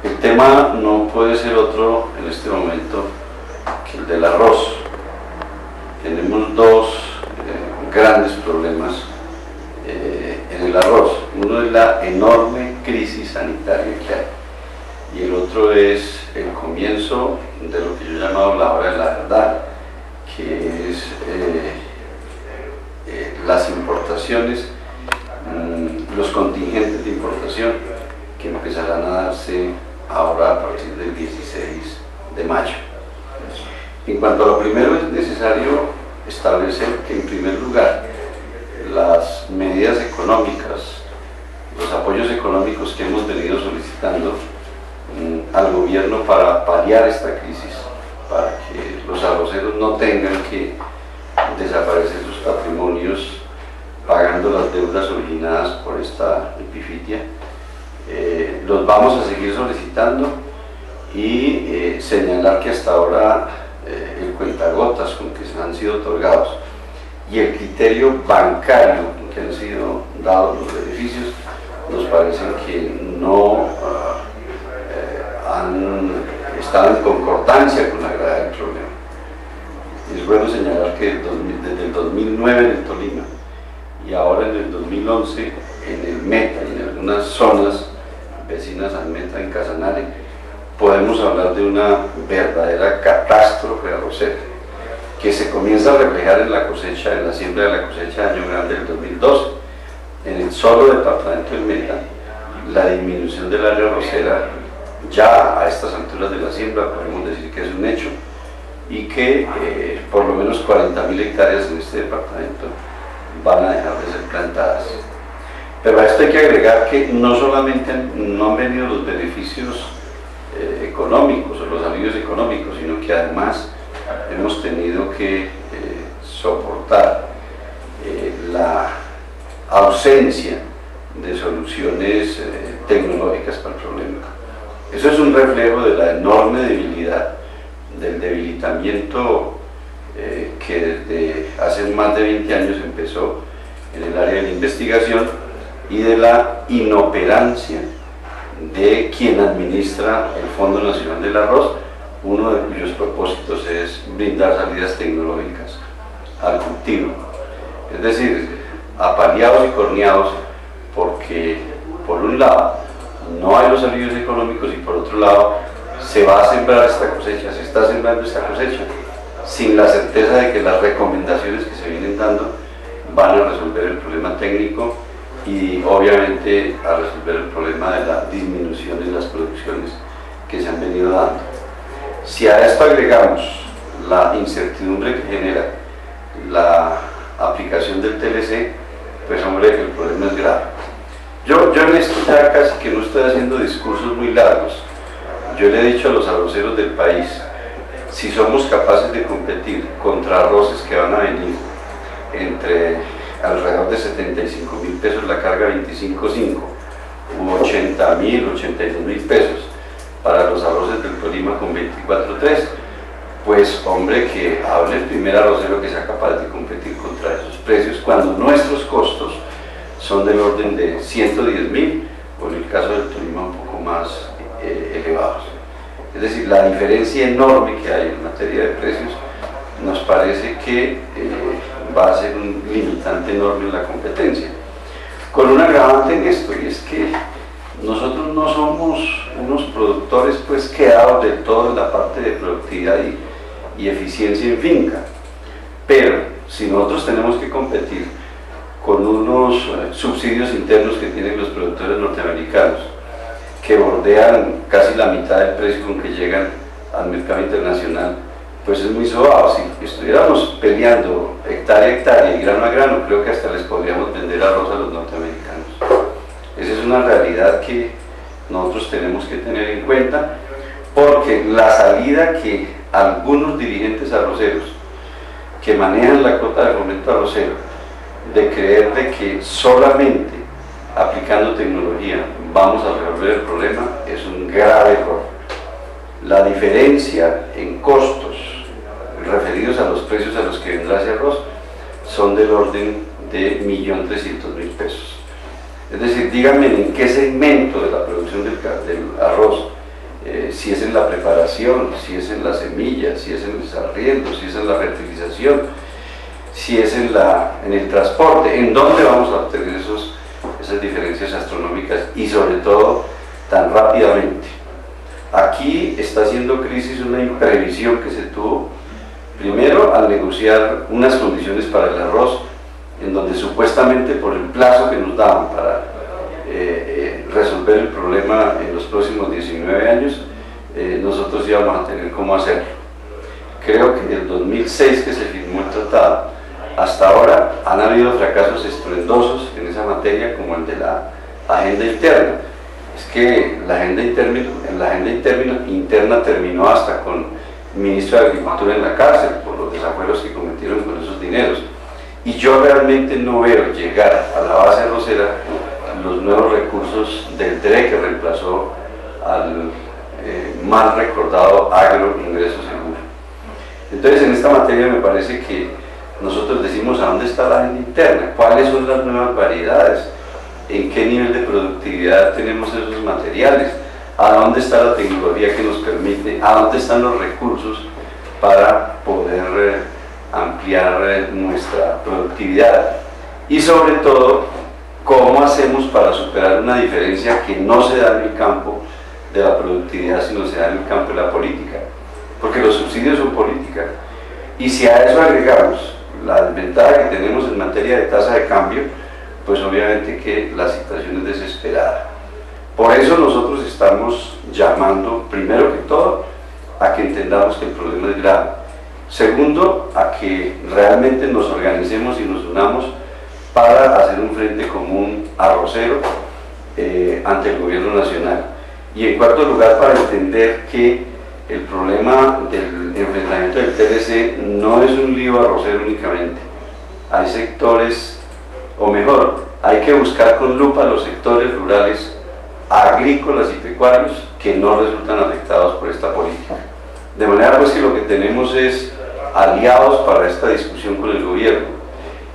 L: El tema no puede ser otro en este momento que el del arroz. Tenemos dos grandes problemas en el arroz. Uno es la enorme crisis sanitaria que hay y el otro es el comienzo de lo que yo he llamado la hora de la verdad, que es las importaciones, los contingentes de importación que empezarán a darse ahora a partir del 16 de mayo. En cuanto a lo primero, es necesario establecer que en primer lugar las medidas económicas, los apoyos económicos que hemos venido solicitando al gobierno para paliar esta crisis, para que los arroceros no tengan que desaparecer sus patrimonios pagando las deudas originadas por esta epifitia, los vamos a seguir solicitando y señalar que hasta ahora el cuentagotas con que se han sido otorgados y el criterio bancario con que han sido dados los beneficios nos parecen que no han estado en concordancia con la gravedad del problema. Es bueno señalar que desde el 2009 en el Tolima y ahora en el 2011 en el Meta y en algunas zonas vecinas al Meta, en Casanare, podemos hablar de una verdadera catástrofe arrocera que se comienza a reflejar en la cosecha, en la siembra de la cosecha de Año Grande del 2012. En el solo departamento del Meta, la disminución del área arrocera ya a estas alturas de la siembra podemos decir que es un hecho y que por lo menos 40.000 hectáreas en este departamento van a dejar de ser plantadas. Pero a esto hay que agregar que no solamente no han venido los beneficios económicos o los alivios económicos, sino que además hemos tenido que soportar la ausencia de soluciones tecnológicas para el problema. Eso es un reflejo de la enorme debilidad, del debilitamiento que desde hace más de 20 años empezó en el área de la investigación y de la inoperancia de quien administra el Fondo Nacional del Arroz uno de cuyos propósitos es brindar salidas tecnológicas al cultivo. Es decir, apaleados y corneados porque por un lado no hay los alivios económicos y por otro lado se va a sembrar esta cosecha, se está sembrando esta cosecha sin la certeza de que las recomendaciones que se vienen dando van a resolver el problema técnico y obviamente a resolver el problema de la disminución en las producciones que se han venido dando. Si a esto agregamos la incertidumbre que genera la aplicación del TLC, pues hombre, el problema es grave. Yo en esto ya casi que no estoy haciendo discursos muy largos. Yo le he dicho a los arroceros del país, si somos capaces de competir contra arroces que van a venir entre alrededor de 75.000 pesos la carga 25.5 u 80.000, 82.000 pesos para los arroces del Tolima con 24.3, pues hombre, que hable el primer arrocero que sea capaz de competir contra esos precios cuando nuestros costos son del orden de 110.000 o en el caso del Tolima un poco más elevados. Es decir, la diferencia enorme que hay en materia de precios nos parece que va a ser un limitante enorme en la competencia. Con un agravante en esto, y es que nosotros no somos unos productores pues quedados del todo en la parte de productividad y eficiencia en finca, pero si nosotros tenemos que competir con unos subsidios internos que tienen los productores norteamericanos, que bordean casi la mitad del precio con que llegan al mercado internacional, pues es muy sobado. Si estuviéramos peleando hectárea a hectárea y grano a grano, creo que hasta les podríamos vender arroz a los norteamericanos. Esa es una realidad que nosotros tenemos que tener en cuenta, porque la salida que algunos dirigentes arroceros que manejan la cuota de fomento arrocero, de creer de que solamente aplicando tecnología vamos a resolver el problema, es un grave error. La diferencia en costos referidos a los precios a los que vendrá ese arroz son del orden de 1.300.000 pesos. Es decir, díganme en qué segmento de la producción del arroz, si es en la preparación, si es en la semilla, si es en el desarriendo, si es en la fertilización, si es en el transporte, en dónde vamos a obtener esas diferencias astronómicas y sobre todo tan rápidamente. Aquí está haciendo crisis una imprevisión que se tuvo, primero al negociar unas condiciones para el arroz, en donde supuestamente por el plazo que nos daban para resolver el problema en los próximos 19 años, nosotros íbamos a tener cómo hacerlo. Creo que en el 2006 que se firmó el tratado, hasta ahora han habido fracasos estruendosos en esa materia, como el de la agenda interna. Es que la agenda interna terminó hasta con el ministro de Agricultura en la cárcel por los desafueros que cometieron con esos dineros. Y yo realmente no veo llegar a la base arrocera los nuevos recursos del DRE que reemplazó al mal recordado agro ingreso seguro. Entonces en esta materia me parece que nosotros decimos a dónde está la agenda interna, cuáles son las nuevas variedades, en qué nivel de productividad tenemos esos materiales, a dónde está la tecnología que nos permite, a dónde están los recursos para poder ampliar nuestra productividad y sobre todo cómo hacemos para superar una diferencia que no se da en el campo de la productividad sino se da en el campo de la política, porque los subsidios son política. Y si a eso agregamos la desventaja que tenemos en materia de tasa de cambio, pues obviamente que la situación es desesperada. Por eso nosotros estamos llamando, primero que todo, a que entendamos que el problema es grave. Segundo, a que realmente nos organicemos y nos unamos para hacer un frente común arrocero ante el gobierno nacional. Y en cuarto lugar, para entender que el problema del enfrentamiento del TLC no es un lío arrocero únicamente. Hay sectores, o mejor, hay que buscar con lupa los sectores rurales, agrícolas y pecuarios que no resultan afectados por esta política. De manera pues que lo que tenemos es aliados para esta discusión con el gobierno.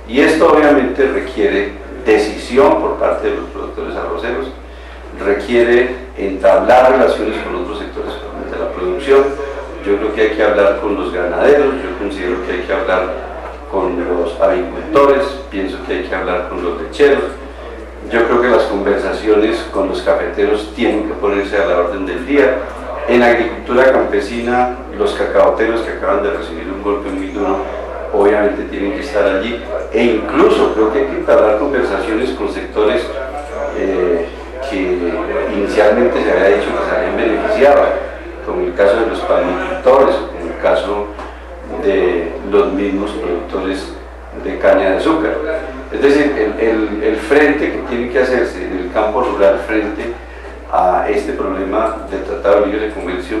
L: Y esto obviamente requiere decisión por parte de los productores arroceros, requiere entablar relaciones con otros sectores de la producción, yo creo que hay que hablar con los ganaderos, yo considero que hay que hablar con los avicultores, pienso que hay que hablar con los lecheros. Yo creo que las conversaciones con los cafeteros tienen que ponerse a la orden del día. En agricultura campesina, los cacaoteros que acaban de recibir un golpe muy duro, obviamente tienen que estar allí. E incluso creo que hay que entablar conversaciones con sectores que inicialmente se había dicho que se habían beneficiado, como el caso de los palmicultores, o como el caso de los mismos productores de caña de azúcar. Es decir, el frente que tiene que hacerse en el campo rural frente a este problema del Tratado de Libre Comercio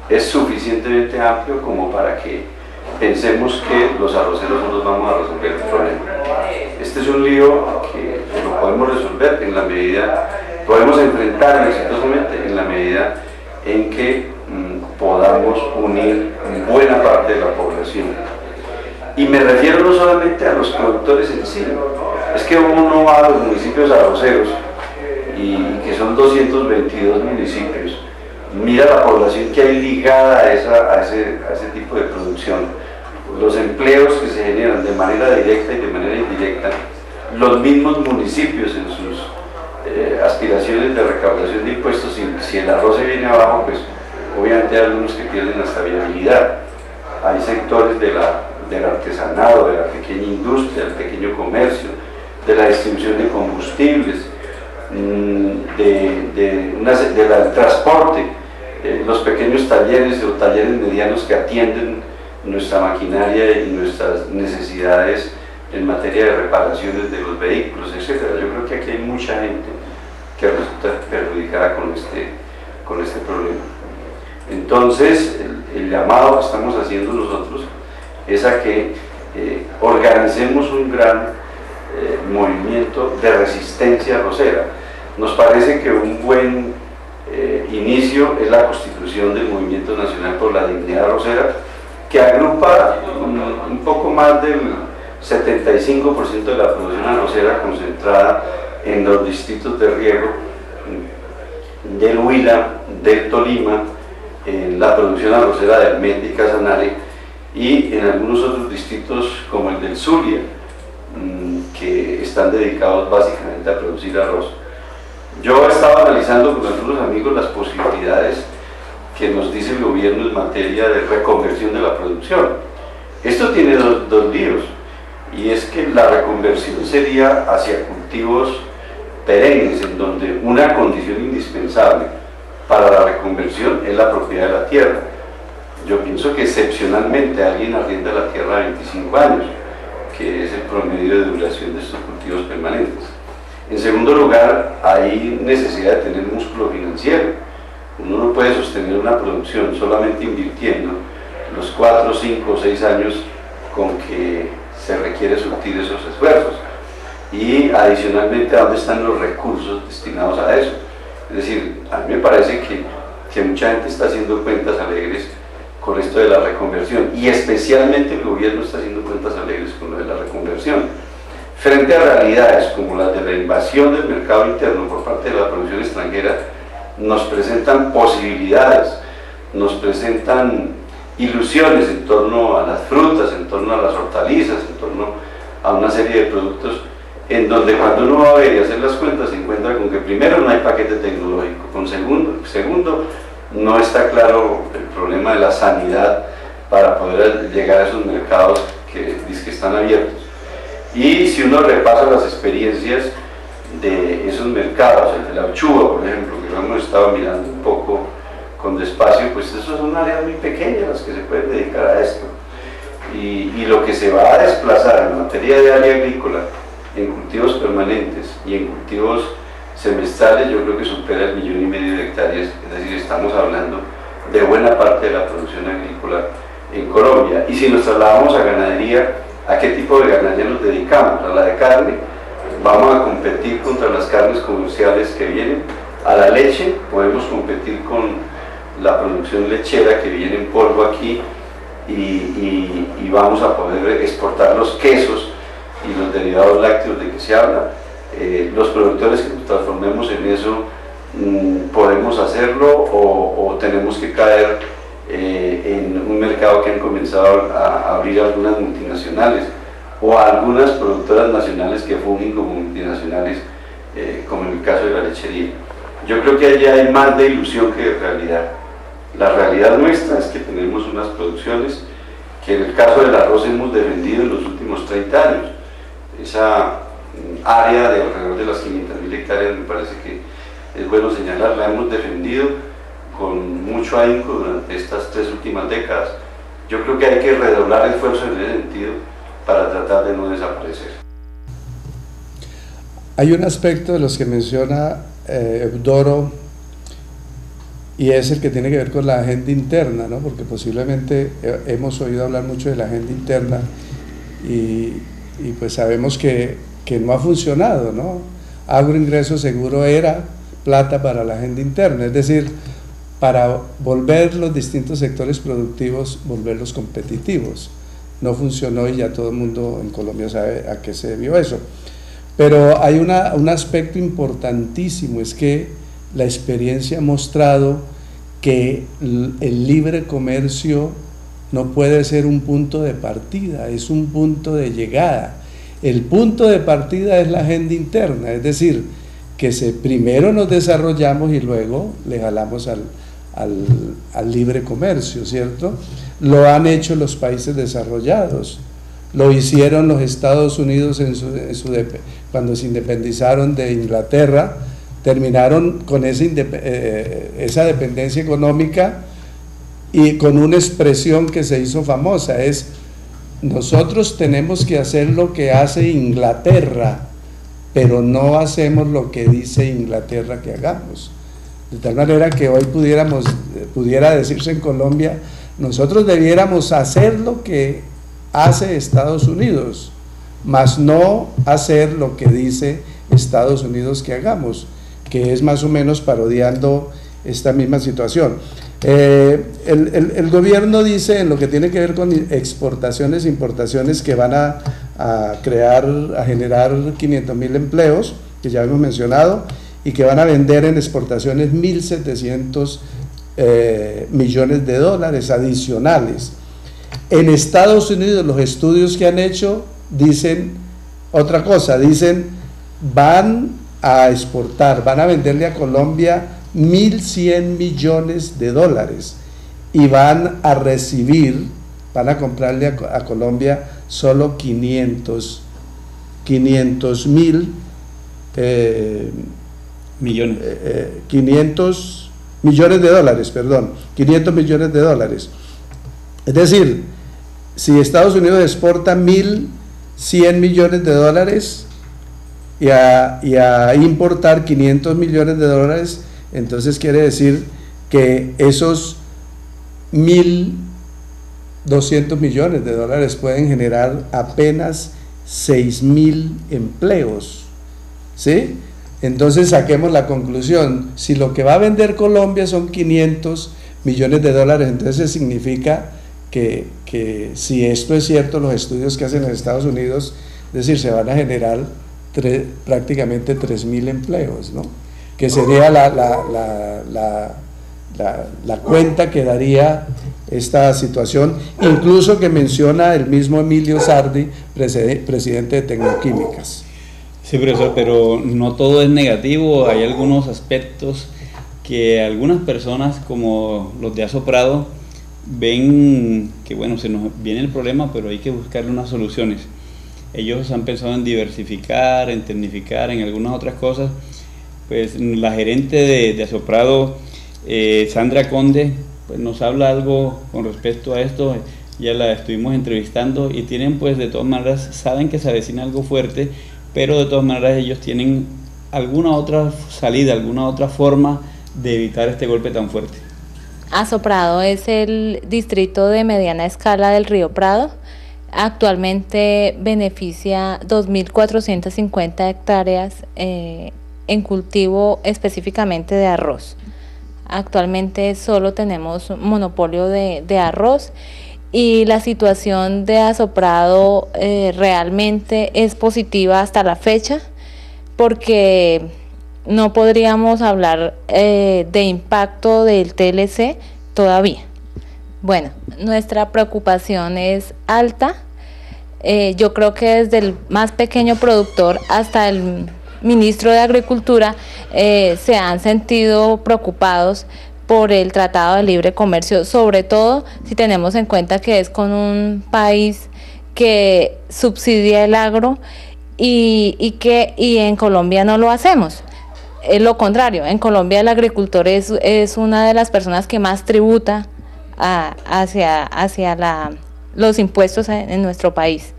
L: es suficientemente amplio como para que pensemos que los arroceros no nos vamos a resolver el problema. Este es un lío que lo podemos resolver en la medida, podemos enfrentar exitosamente en la medida en que podamos unir buena parte de la población. Y me refiero no solamente a los productores en sí, es que uno va a los municipios arroceros, y que son 222 municipios, mira la población que hay ligada a ese tipo de producción, los empleos que se generan de manera directa y de manera indirecta, los mismos municipios en sus aspiraciones de recaudación de impuestos. Si el arroz se viene abajo, pues obviamente hay algunos que pierden hasta viabilidad. Hay sectores del artesanado, de la pequeña industria, del pequeño comercio, de la distribución de combustibles, del transporte, los pequeños talleres o talleres medianos que atienden nuestra maquinaria y nuestras necesidades en materia de reparaciones de los vehículos, etc. Yo creo que aquí hay mucha gente que resulta perjudicada con este problema. Entonces, el llamado que estamos haciendo nosotros es a que organicemos un gran movimiento de resistencia arrocera. Nos parece que un buen inicio es la constitución del Movimiento Nacional por la Dignidad Arrocera, que agrupa un poco más del 75% de la producción arrocera concentrada en los distritos de riego del Huila, del Tolima, en la producción arrocera de Almete y Casanare, y en algunos otros distritos como el del Zulia, que están dedicados básicamente a producir arroz. Yo he estado analizando con algunos amigos las posibilidades que nos dice el gobierno en materia de reconversión de la producción. Esto tiene dos líos, y es que la reconversión sería hacia cultivos perennes, en donde una condición indispensable para la reconversión es la propiedad de la tierra. Yo pienso que excepcionalmente alguien arrienda la tierra a 25 años, que es el promedio de duración de estos cultivos permanentes. En segundo lugar, hay necesidad de tener músculo financiero. Uno no puede sostener una producción solamente invirtiendo los 4, 5 o 6 años con que se requiere surtir esos esfuerzos. Y adicionalmente, ¿a dónde están los recursos destinados a eso? Es decir, a mí me parece que mucha gente está haciendo cuentas alegres con esto de la reconversión, y especialmente el gobierno está haciendo cuentas alegres con lo de la reconversión. Frente a realidades como las de la invasión del mercado interno por parte de la producción extranjera, nos presentan posibilidades, nos presentan ilusiones en torno a las frutas, en torno a las hortalizas, en torno a una serie de productos en donde cuando uno va a ver y hacer las cuentas se encuentra con que primero no hay paquete tecnológico, con segundo no está claro el problema de la sanidad para poder llegar a esos mercados que están abiertos. Y si uno repasa las experiencias de esos mercados, el de la Uchuva, por ejemplo, que lo hemos estado mirando un poco con despacio, pues esos son áreas muy pequeñas las que se pueden dedicar a esto. Y lo que se va a desplazar en materia de área agrícola, en cultivos permanentes y en cultivos semestrales, yo creo que supera el 1,5 millones de hectáreas, es decir, estamos hablando de buena parte de la producción agrícola en Colombia. Y si nos trasladamos a ganadería, ¿a qué tipo de ganadería nos dedicamos? A la de carne, vamos a competir contra las carnes comerciales que vienen. A la leche, podemos competir con la producción lechera que viene en polvo aquí, y vamos a poder exportar los quesos y los derivados lácteos de que se habla. Los productores que nos transformemos en eso, podemos hacerlo, o tenemos que caer en un mercado que han comenzado a abrir algunas multinacionales o algunas productoras nacionales que fungen como multinacionales, como en el caso de la lechería. Yo creo que allí hay más de ilusión que de realidad. La realidad nuestra es que tenemos unas producciones que en el caso del arroz hemos defendido en los últimos 30 años. Esa área de alrededor de las 500.000 hectáreas me parece que es bueno señalar, la hemos defendido con mucho ahínco durante estas 3 últimas décadas. Yo creo que hay que redoblar esfuerzos en ese sentido para tratar de no desaparecer.
D: Hay un aspecto de los que menciona Eudoro, y es el que tiene que ver con la agenda interna, ¿no? Porque posiblemente hemos oído hablar mucho de la agenda interna y pues sabemos que no ha funcionado, ¿no? Agroingreso seguro era plata para la agenda interna, es decir, para volver los distintos sectores productivos, volverlos competitivos. No funcionó y ya todo el mundo en Colombia sabe a qué se debió eso. Pero hay un aspecto importantísimo, es que la experiencia ha mostrado que el libre comercio no puede ser un punto de partida, es un punto de llegada. El punto de partida es la agenda interna, es decir, que primero nos desarrollamos y luego le jalamos al libre comercio, ¿cierto? Lo han hecho los países desarrollados, lo hicieron los Estados Unidos cuando se independizaron de Inglaterra, terminaron con esa dependencia económica y con una expresión que se hizo famosa, es: nosotros tenemos que hacer lo que hace Inglaterra, pero no hacemos lo que dice Inglaterra que hagamos. De tal manera que hoy pudiera decirse en Colombia, nosotros debiéramos hacer lo que hace Estados Unidos, mas no hacer lo que dice Estados Unidos que hagamos, que es más o menos parodiando esta misma situación. El gobierno dice, en lo que tiene que ver con exportaciones e importaciones, que van a generar 500.000 empleos, que ya hemos mencionado, y que van a vender en exportaciones 1.700 millones de dólares adicionales. En Estados Unidos los estudios que han hecho dicen otra cosa, dicen van a exportar, van a venderle a Colombia 1.100 millones de dólares y van a recibir, van a comprarle a Colombia solo 500 millones de dólares, perdón, 500 millones de dólares. Es decir, si Estados Unidos exporta 1.100 millones de dólares y a importar 500 millones de dólares, entonces quiere decir que esos 1.200 millones de dólares pueden generar apenas 6.000 empleos, ¿sí? Entonces saquemos la conclusión: si lo que va a vender Colombia son 500 millones de dólares, entonces significa que si esto es cierto, los estudios que hacen en Estados Unidos, es decir, se van a generar prácticamente 3.000 empleos, ¿no? Que sería la cuenta que daría esta situación, incluso que menciona el mismo Emilio Sardi, presidente de Tecnoquímicas.
C: Sí, profesor, pero no todo es negativo, hay algunos aspectos que algunas personas, como los de Asoprado, ven que bueno, se nos viene el problema, pero hay que buscarle unas soluciones. Ellos han pensado en diversificar, en tecnificar, en algunas otras cosas. Pues la gerente de Asoprado, Sandra Conde, pues nos habla algo con respecto a esto. Ya la estuvimos entrevistando y tienen, pues de todas maneras, saben que se avecina algo fuerte, pero de todas maneras ellos tienen alguna otra salida, alguna otra forma de evitar este golpe tan fuerte.
M: Asoprado es el distrito de mediana escala del Río Prado. Actualmente beneficia 2.450 hectáreas en cultivo específicamente de arroz. Actualmente solo tenemos monopolio de arroz y la situación de Asoprado realmente es positiva hasta la fecha, porque no podríamos hablar de impacto del TLC todavía. Bueno, nuestra preocupación es alta. Yo creo que desde el más pequeño productor hasta el ministro de Agricultura se han sentido preocupados por el Tratado de Libre Comercio, sobre todo si tenemos en cuenta que es con un país que subsidia el agro y en Colombia no lo hacemos. Es lo contrario, en Colombia el agricultor es una de las personas que más tributa hacia los impuestos en nuestro país.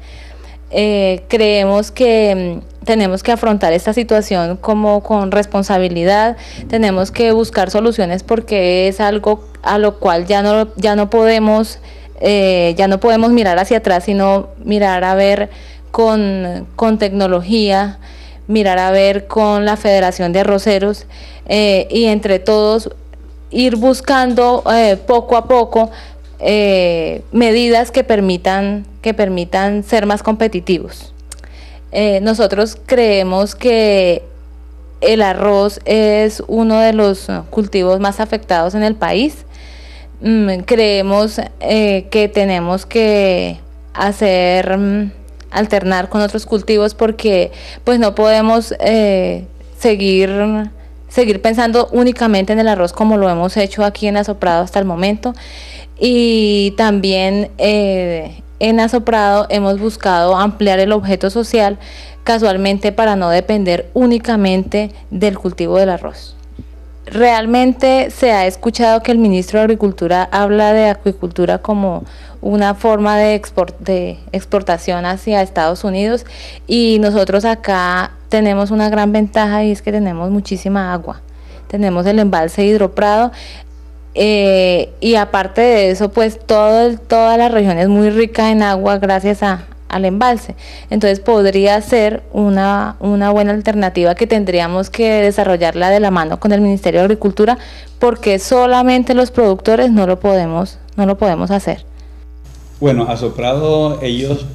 M: Creemos que tenemos que afrontar esta situación como con responsabilidad, tenemos que buscar soluciones porque es algo a lo cual ya no podemos mirar hacia atrás, sino mirar a ver con tecnología, mirar a ver con la Federación de Arroceros y entre todos ir buscando poco a poco medidas que permitan ser más competitivos. Nosotros creemos que el arroz es uno de los cultivos más afectados en el país. Creemos que tenemos que alternar con otros cultivos porque pues no podemos seguir pensando únicamente en el arroz como lo hemos hecho aquí en Asoprado hasta el momento. Y también en Asoprado hemos buscado ampliar el objeto social casualmente para no depender únicamente del cultivo del arroz. Realmente se ha escuchado que el ministro de Agricultura habla de acuicultura como una forma de exportación hacia Estados Unidos y nosotros acá tenemos una gran ventaja y es que tenemos muchísima agua. Tenemos el embalse Hidroprado y aparte de eso pues toda la región es muy rica en agua gracias al embalse. Entonces podría ser una buena alternativa que tendríamos que desarrollarla de la mano con el Ministerio de Agricultura porque solamente los productores no lo podemos hacer.
C: Bueno, Asoprado, ellos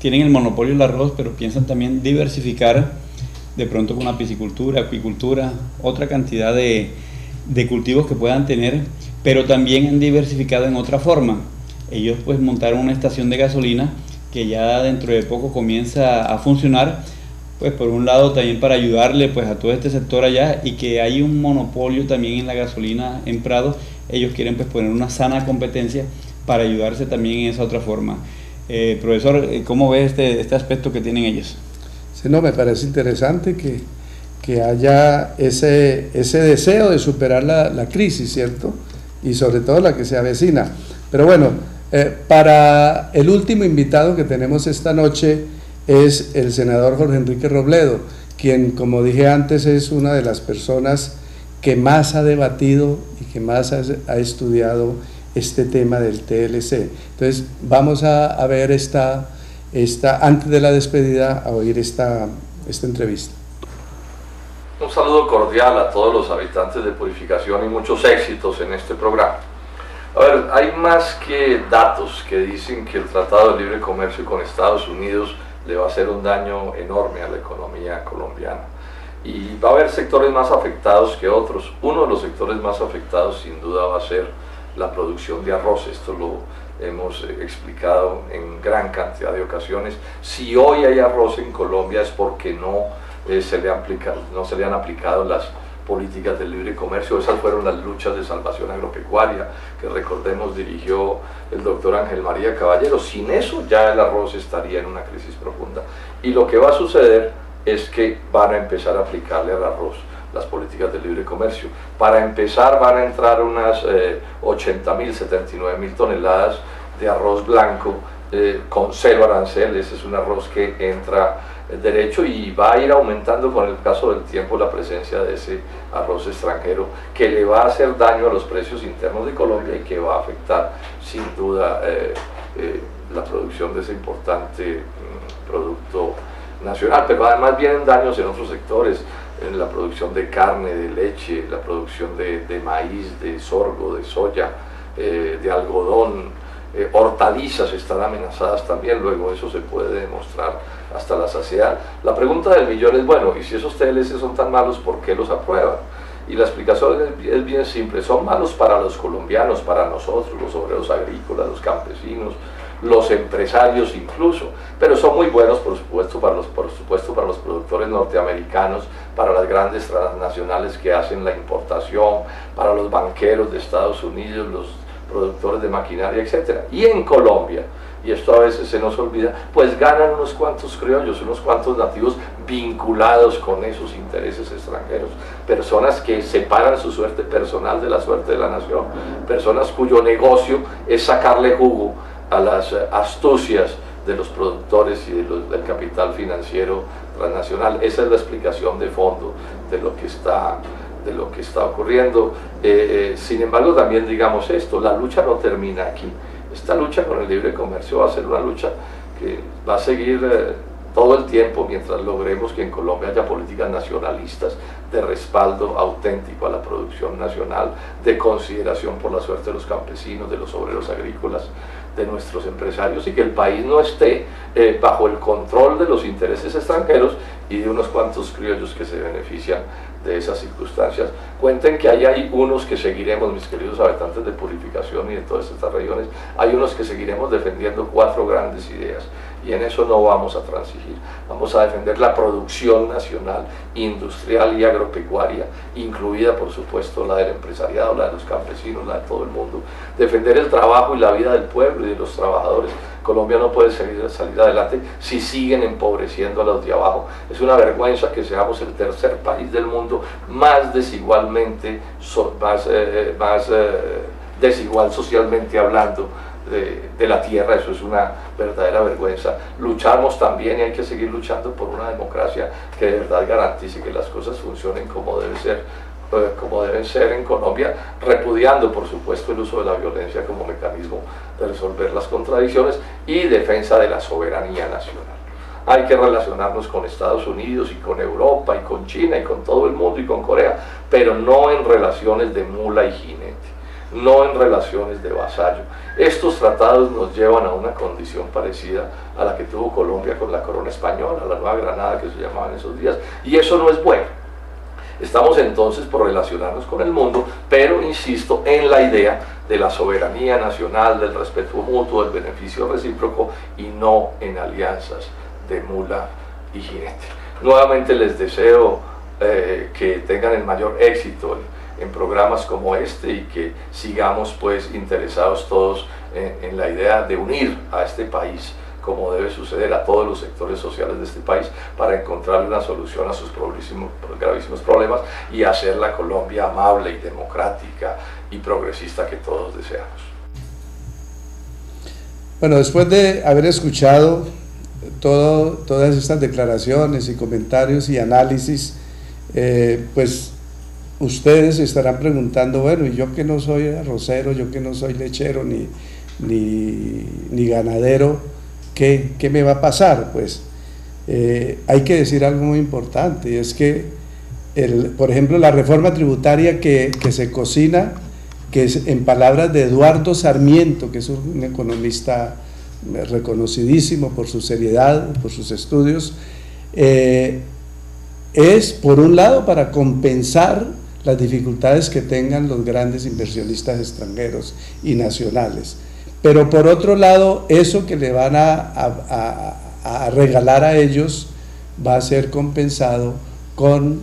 C: tienen el monopolio del arroz, pero piensan también diversificar de pronto con la piscicultura, acuicultura, otra cantidad de cultivos que puedan tener, pero también han diversificado en otra forma. Ellos pues montaron una estación de gasolina que ya dentro de poco comienza a funcionar, pues por un lado también para ayudarle pues a todo este sector allá y que hay un monopolio también en la gasolina en Prado. Ellos quieren pues poner una sana competencia para ayudarse también en esa otra forma. Profesor, ¿cómo ves este aspecto que tienen ellos?
D: Sí, no, me parece interesante que haya ese deseo de superar la crisis, ¿cierto? Y sobre todo la que se avecina. Pero bueno, para el último invitado que tenemos esta noche es el senador Jorge Enrique Robledo, quien, como dije antes, es una de las personas que más ha debatido y que más ha estudiado este tema del TLC. Entonces vamos a ver antes de la despedida, a oír esta entrevista.
N: Un saludo cordial a todos los habitantes de Purificación y muchos éxitos en este programa. A ver, hay más que datos que dicen que el Tratado de Libre Comercio con Estados Unidos le va a hacer un daño enorme a la economía colombiana. Y va a haber sectores más afectados que otros. Uno de los sectores más afectados sin duda va a ser la producción de arroz. Esto lo hemos explicado en gran cantidad de ocasiones. Si hoy hay arroz en Colombia es porque no se le han aplicado las políticas del libre comercio. Esas fueron las luchas de salvación agropecuaria que, recordemos, dirigió el doctor Ángel María Caballero. Sin eso ya el arroz estaría en una crisis profunda. Y lo que va a suceder es que van a empezar a aplicarle al arroz las políticas del libre comercio. Para empezar van a entrar unas 80.000, 79.000 toneladas de arroz blanco con cero arancel. Ese es un arroz que entra derecho y va a ir aumentando con el paso del tiempo la presencia de ese arroz extranjero que le va a hacer daño a los precios internos de Colombia y que va a afectar sin duda la producción de ese importante producto nacional. Pero además vienen daños en otros sectores, en la producción de carne, de leche, la producción de maíz, de sorgo, de soya, de algodón, hortalizas están amenazadas también. Luego eso se puede demostrar hasta la saciedad. La pregunta del millón es, bueno, y si esos TLC son tan malos, ¿por qué los aprueban? Y la explicación es bien simple, son malos para los colombianos, para nosotros, los obreros agrícolas, los campesinos, los empresarios incluso, pero son muy buenos por supuesto para los productores norteamericanos, para las grandes transnacionales que hacen la importación, para los banqueros de Estados Unidos, los productores de maquinaria, etc. Y en Colombia, y esto a veces se nos olvida, pues ganan unos cuantos criollos, unos cuantos nativos vinculados con esos intereses extranjeros, personas que separan su suerte personal de la suerte de la nación, personas cuyo negocio es sacarle jugo a las astucias de los productores y del capital financiero transnacional. Esa es la explicación de fondo de lo que está ocurriendo. Sin embargo, también digamos esto, la lucha no termina aquí. Esta lucha con el libre comercio va a ser una lucha que va a seguir todo el tiempo mientras logremos que en Colombia haya políticas nacionalistas de respaldo auténtico a la producción nacional, de consideración por la suerte de los campesinos, de los obreros agrícolas, de nuestros empresarios, y que el país no esté bajo el control de los intereses extranjeros y de unos cuantos criollos que se benefician de esas circunstancias. Cuenten que ahí hay unos que seguiremos, mis queridos habitantes de Purificación y de todas estas regiones, hay unos que seguiremos defendiendo 4 grandes ideas, y en eso no vamos a transigir. Vamos a defender la producción nacional, industrial y agropecuaria, incluida por supuesto la del empresariado, la de los campesinos, la de todo el mundo. Defender el trabajo y la vida del pueblo y de los trabajadores. Colombia no puede salir adelante si siguen empobreciendo a los de abajo. Es una vergüenza que seamos el tercer país del mundo más desigualmente, desigual socialmente hablando de la tierra. Eso es una verdadera vergüenza. Luchamos también, y hay que seguir luchando por una democracia que de verdad garantice que las cosas funcionen como deben ser en Colombia, repudiando por supuesto el uso de la violencia como mecanismo de resolver las contradicciones, y defensa de la soberanía nacional. Hay que relacionarnos con Estados Unidos y con Europa y con China y con todo el mundo y con Corea, pero no en relaciones de mula y jinete, no en relaciones de vasallo. Estos tratados nos llevan a una condición parecida a la que tuvo Colombia con la corona española, la Nueva Granada que se llamaba en esos días, y eso no es bueno. Estamos entonces por relacionarnos con el mundo, pero insisto en la idea de la soberanía nacional, del respeto mutuo, del beneficio recíproco, y no en alianzas de mula y jinete. Nuevamente les deseo que tengan el mayor éxito en programas como este, y que sigamos pues interesados todos en la idea de unir a este país, como debe suceder a todos los sectores sociales de este país, para encontrar una solución a sus gravísimos problemas y hacer la Colombia amable y democrática y progresista que todos deseamos.
D: Bueno, después de haber escuchado todas estas declaraciones y comentarios y análisis, pues ustedes se estarán preguntando, bueno, y yo que no soy arrocero, yo que no soy lechero ni ganadero, ¿qué me va a pasar? Pues hay que decir algo muy importante, y es que, por ejemplo, la reforma tributaria que se cocina, que es en palabras de Eduardo Sarmiento, que es un economista reconocidísimo por su seriedad, por sus estudios, es por un lado para compensar las dificultades que tengan los grandes inversionistas extranjeros y nacionales, pero por otro lado eso que le van a regalar a ellos va a ser compensado con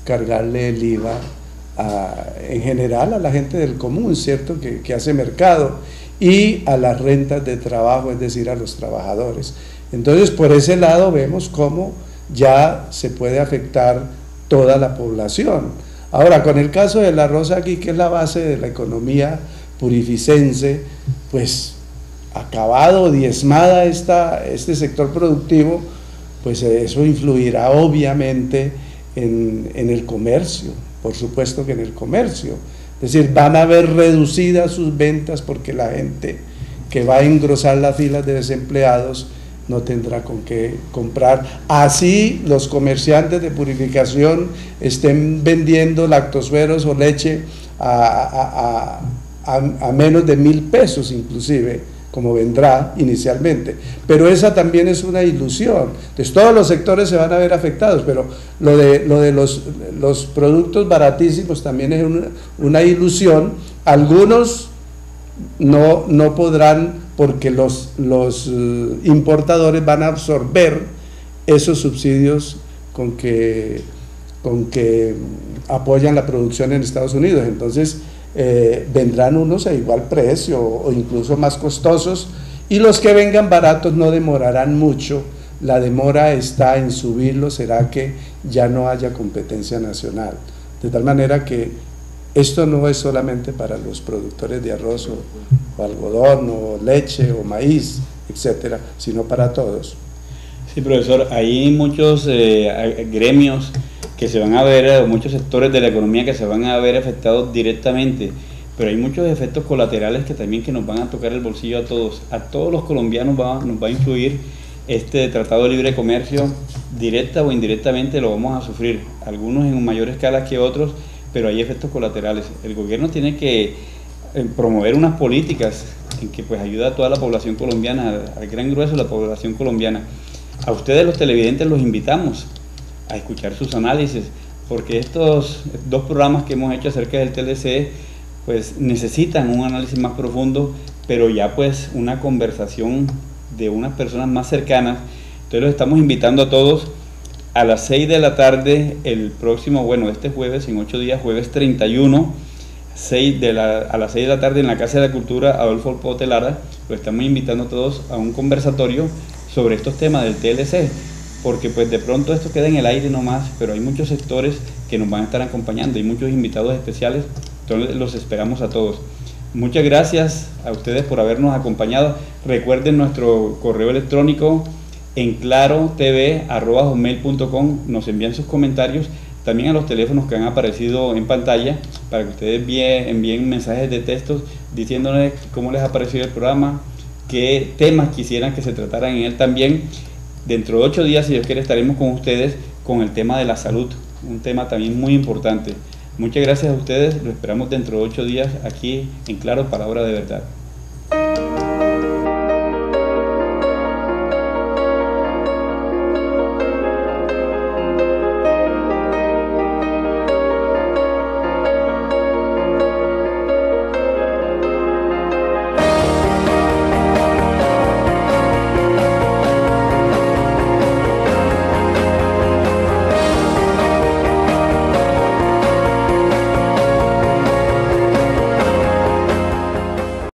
D: cargarle el IVA en general a la gente del común, ¿cierto?, que hace mercado, y a las rentas de trabajo, es decir, a los trabajadores. Entonces, por ese lado vemos cómo ya se puede afectar toda la población. Ahora, con el caso del arroz aquí, que es la base de la economía purificense, pues acabado, diezmada este sector productivo, pues eso influirá obviamente en el comercio, por supuesto que en el comercio. Es decir, van a ver reducidas sus ventas porque la gente que va a engrosar las filas de desempleados no tendrá con qué comprar. Así los comerciantes de purificación estén vendiendo lactosueros o leche a menos de 1.000 pesos inclusive, como vendrá inicialmente. Pero esa también es una ilusión. Entonces todos los sectores se van a ver afectados, pero lo de los productos baratísimos también es una ilusión. Algunos no podrán, porque los importadores van a absorber esos subsidios con que apoyan la producción en Estados Unidos. Entonces vendrán unos a igual precio o incluso más costosos, y los que vengan baratos no demorarán mucho. La demora está en subirlo, será que ya no haya competencia nacional, de tal manera que esto no es solamente para los productores de arroz o algodón o leche o maíz, etcétera, sino para todos.
C: Sí, profesor, hay muchos gremios que se van a ver, muchos sectores de la economía que se van a ver afectados directamente, pero hay muchos efectos colaterales que también que nos van a tocar el bolsillo a todos los colombianos nos va a influir este Tratado de Libre Comercio, directa o indirectamente lo vamos a sufrir, algunos en mayor escala que otros, pero hay efectos colaterales. El gobierno tiene que promover unas políticas en que pues ayuda a toda la población colombiana, al gran grueso de la población colombiana. A ustedes los televidentes los invitamos a escuchar sus análisis, porque estos dos programas que hemos hecho acerca del TLC pues necesitan un análisis más profundo, pero ya pues una conversación de unas personas más cercanas. Entonces los estamos invitando a todos a las 6 de la tarde el próximo, este jueves, en 8 días, jueves 31, a las 6 de la tarde en la Casa de la Cultura Adolfo Pote Lara. Los estamos invitando a todos a un conversatorio sobre estos temas del TLC, porque pues de pronto esto queda en el aire nomás, pero hay muchos sectores que nos van a estar acompañando, hay muchos invitados especiales, entonces los esperamos a todos. Muchas gracias a ustedes por habernos acompañado. Recuerden nuestro correo electrónico en clarotv@hotmail.com, nos envían sus comentarios, también a los teléfonos que han aparecido en pantalla, para que ustedes envíen mensajes de textos diciéndoles cómo les ha parecido el programa, qué temas quisieran que se trataran en él también. Dentro de 8 días, si Dios quiere, estaremos con ustedes con el tema de la salud, un tema también muy importante. Muchas gracias a ustedes, lo esperamos dentro de 8 días aquí en Claro, Palabra de Verdad.